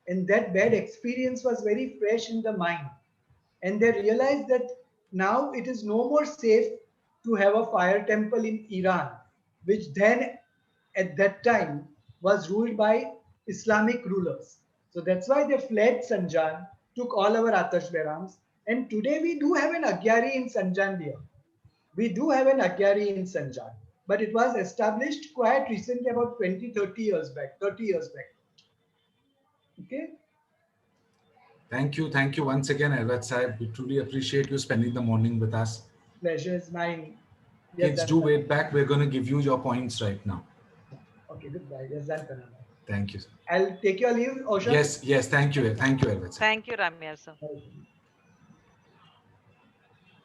And that bad experience was very fresh in the mind. And they realized that now it is no more safe to have a fire temple in Iran, which then at that time was ruled by Islamic rulers. So that's why they fled Sanjan, took all our Atash Berams. And today we do have an Agyari in Sanjan here. We do have an Agyari in Sanjan. But it was established quite recently, about 20, 30 years back. Okay. Thank you once again, Ervat Saib. We truly appreciate you spending the morning with us. Pleasure is mine. Yes, Kids, do wait back. We're going to give you your points right now. Okay, goodbye. Yes, that's enough. Thank you, sir. I'll take your leave, Osha. Yes. Thank you, Ervat Saib. Thank you, Ramya, sir.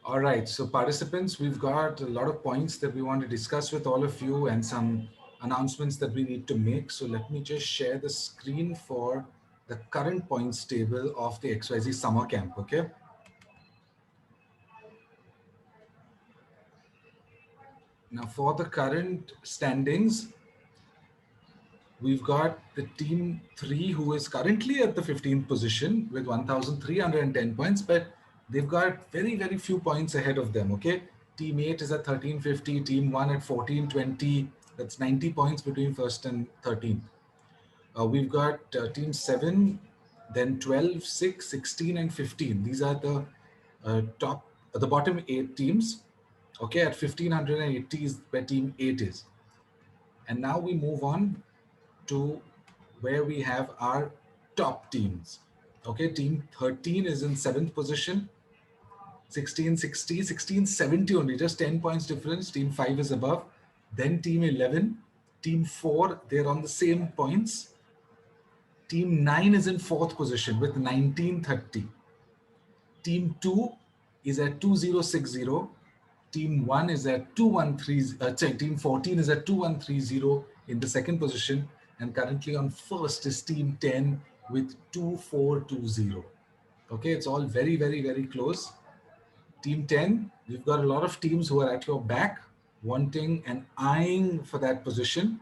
All right, so participants, we've got a lot of points that we want to discuss with all of you and some announcements that we need to make. So let me just share the screen for the current points table of the XYZ summer camp, okay? Now for the current standings, we've got the team 3 who is currently at the 15th position with 1,310 points, but They've got very, very few points ahead of them, okay? Team 8 is at 1350, Team 1 at 1420. That's 90 points between first and 13th. We've got Team 7, then 12, 6, 16, and 15. These are the the bottom 8 teams. Okay, at 1580 is where Team 8 is. And now we move on to where we have our top teams. Okay, Team 13 is in 7th position. 1660, 1670 only, just 10 points difference. Team 5 is above. Then Team 11, Team 4, they're on the same points. Team 9 is in 4th position with 1930. Team 2 is at 2060. Team 1 is at 2130. Team 14 is at 2130 in the 2nd position. And currently on 1st is Team 10 with 2420. Okay, it's all very, very, very close. Team 10, we've got a lot of teams who are at your back, wanting and eyeing for that position.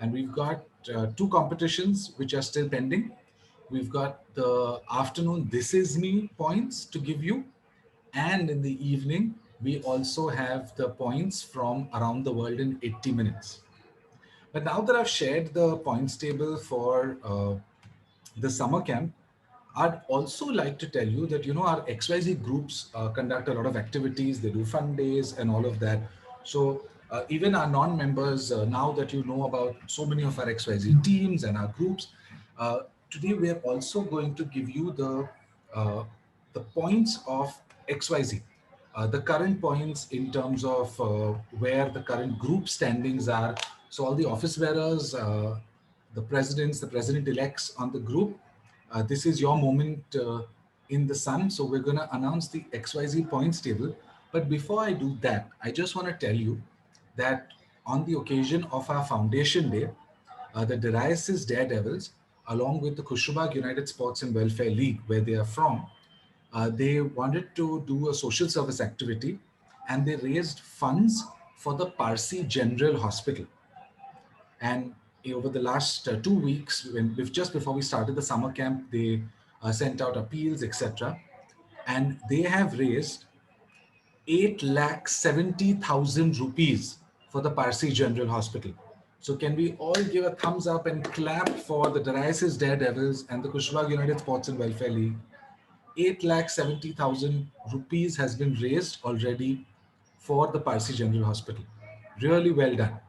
And we've got 2 competitions which are still pending. We've got the afternoon This Is Me points to give you. And in the evening, we also have the points from around the world in 80 minutes. But now that I've shared the points table for the summer camp, I'd also like to tell you that, our XYZ groups conduct a lot of activities. They do fun days and all of that. So even our non-members, now that you know about so many of our XYZ teams and our groups, today we are also going to give you the points of XYZ. The current points in terms of where the current group standings are. So all the office bearers, the presidents, the president-elects on the group, this is your moment in the sun. So we're going to announce the XYZ points table. But before I do that, I just want to tell you that on the occasion of our Foundation Day, the Darius Daredevils, along with the Kushrubag United Sports and Welfare League, where they are from, they wanted to do a social service activity, and they raised funds for the Parsi General Hospital. And over the last 2 weeks, just before we started the summer camp, they sent out appeals, etc. And they have raised 8,70,000 rupees for the Parsi General Hospital. So can we all give a thumbs up and clap for the Darius Daredevils and the Kushrubag United Sports and Welfare League? 8,70,000 rupees has been raised already for the Parsi General Hospital. Really well done.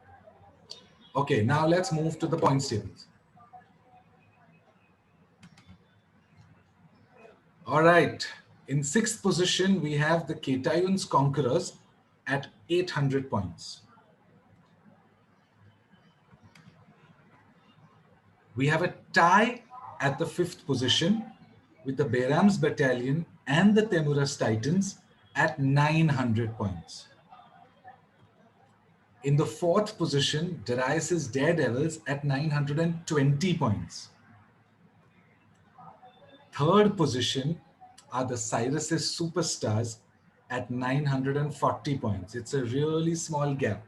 Okay, now let's move to the points tables. All right, in 6th position, we have the Ketayun's Conquerors at 800 points. We have a tie at the 5th position with the Behrams Battalion and the Temuras Titans at 900 points. In the 4th position, Darius Daredevils at 920 points. 3rd position are the Cyrus's Superstars at 940 points. It's a really small gap.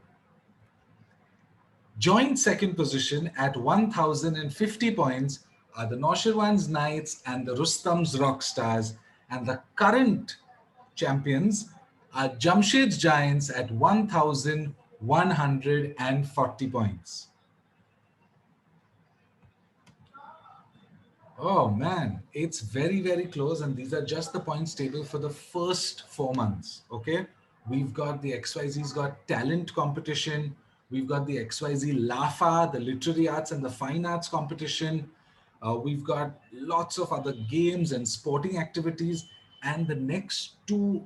Joint 2nd position at 1,050 points are the Noshirwan's Knights and the Rustam's Rockstars, and the current champions are Jamshed's Giants at 1,140 points. Oh man, it's very, very close, and these are just the points table for the first 4 months, okay? We've got the XYZ's got talent competition. We've got the XYZ LAFA, the literary arts and the fine arts competition. We've got lots of other games and sporting activities, and the next 2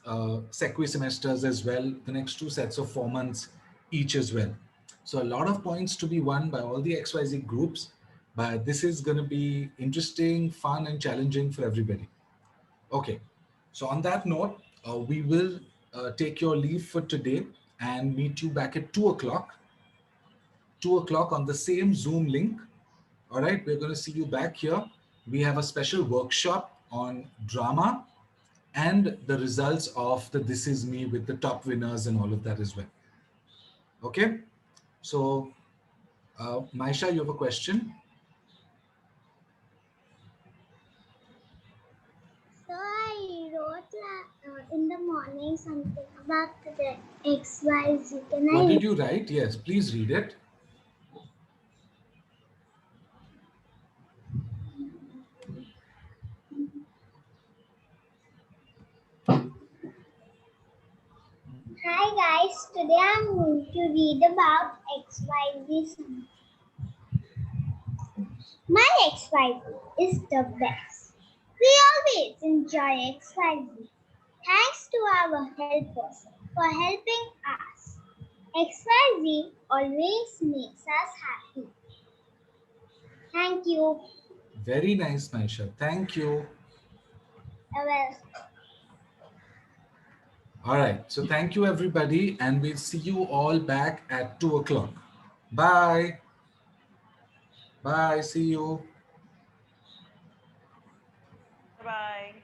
sequi semesters as well, the next 2 sets of 4 months each as well. So a lot of points to be won by all the XYZ groups, but this is going to be interesting, fun, and challenging for everybody. Okay, so on that note, we will take your leave for today and meet you back at 2 o'clock. 2 o'clock on the same Zoom link. All right, we're going to see you back here. We have a special workshop on drama and the results of the This Is Me with the top winners and all of that as well. Okay, so Maisha, you have a question? So I wrote learning something about the XYZ. Can What I did you write? Yes, please read it. Hi guys, today I'm going to read about XYZ. My XYZ is the best. We always enjoy XYZ. Thanks to our helpers for helping us. XYZ always makes us happy. Thank you. Very nice, Maisha. Thank you. Well, All right. So thank you, everybody. And we'll see you all back at 2 o'clock. Bye. Bye. See you. Bye.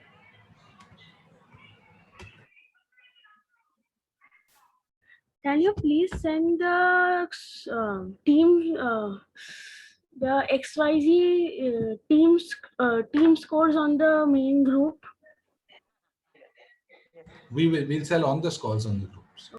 Can you please send the team the XYZ team scores on the main group? We'll sell on the scores on the groups.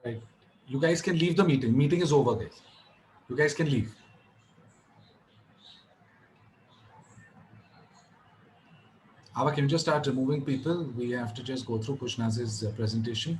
All right. You guys can leave the meeting. Meeting is over, guys. You guys can leave. Ava, can you just start removing people? We have to just go through Kushnaz's presentation.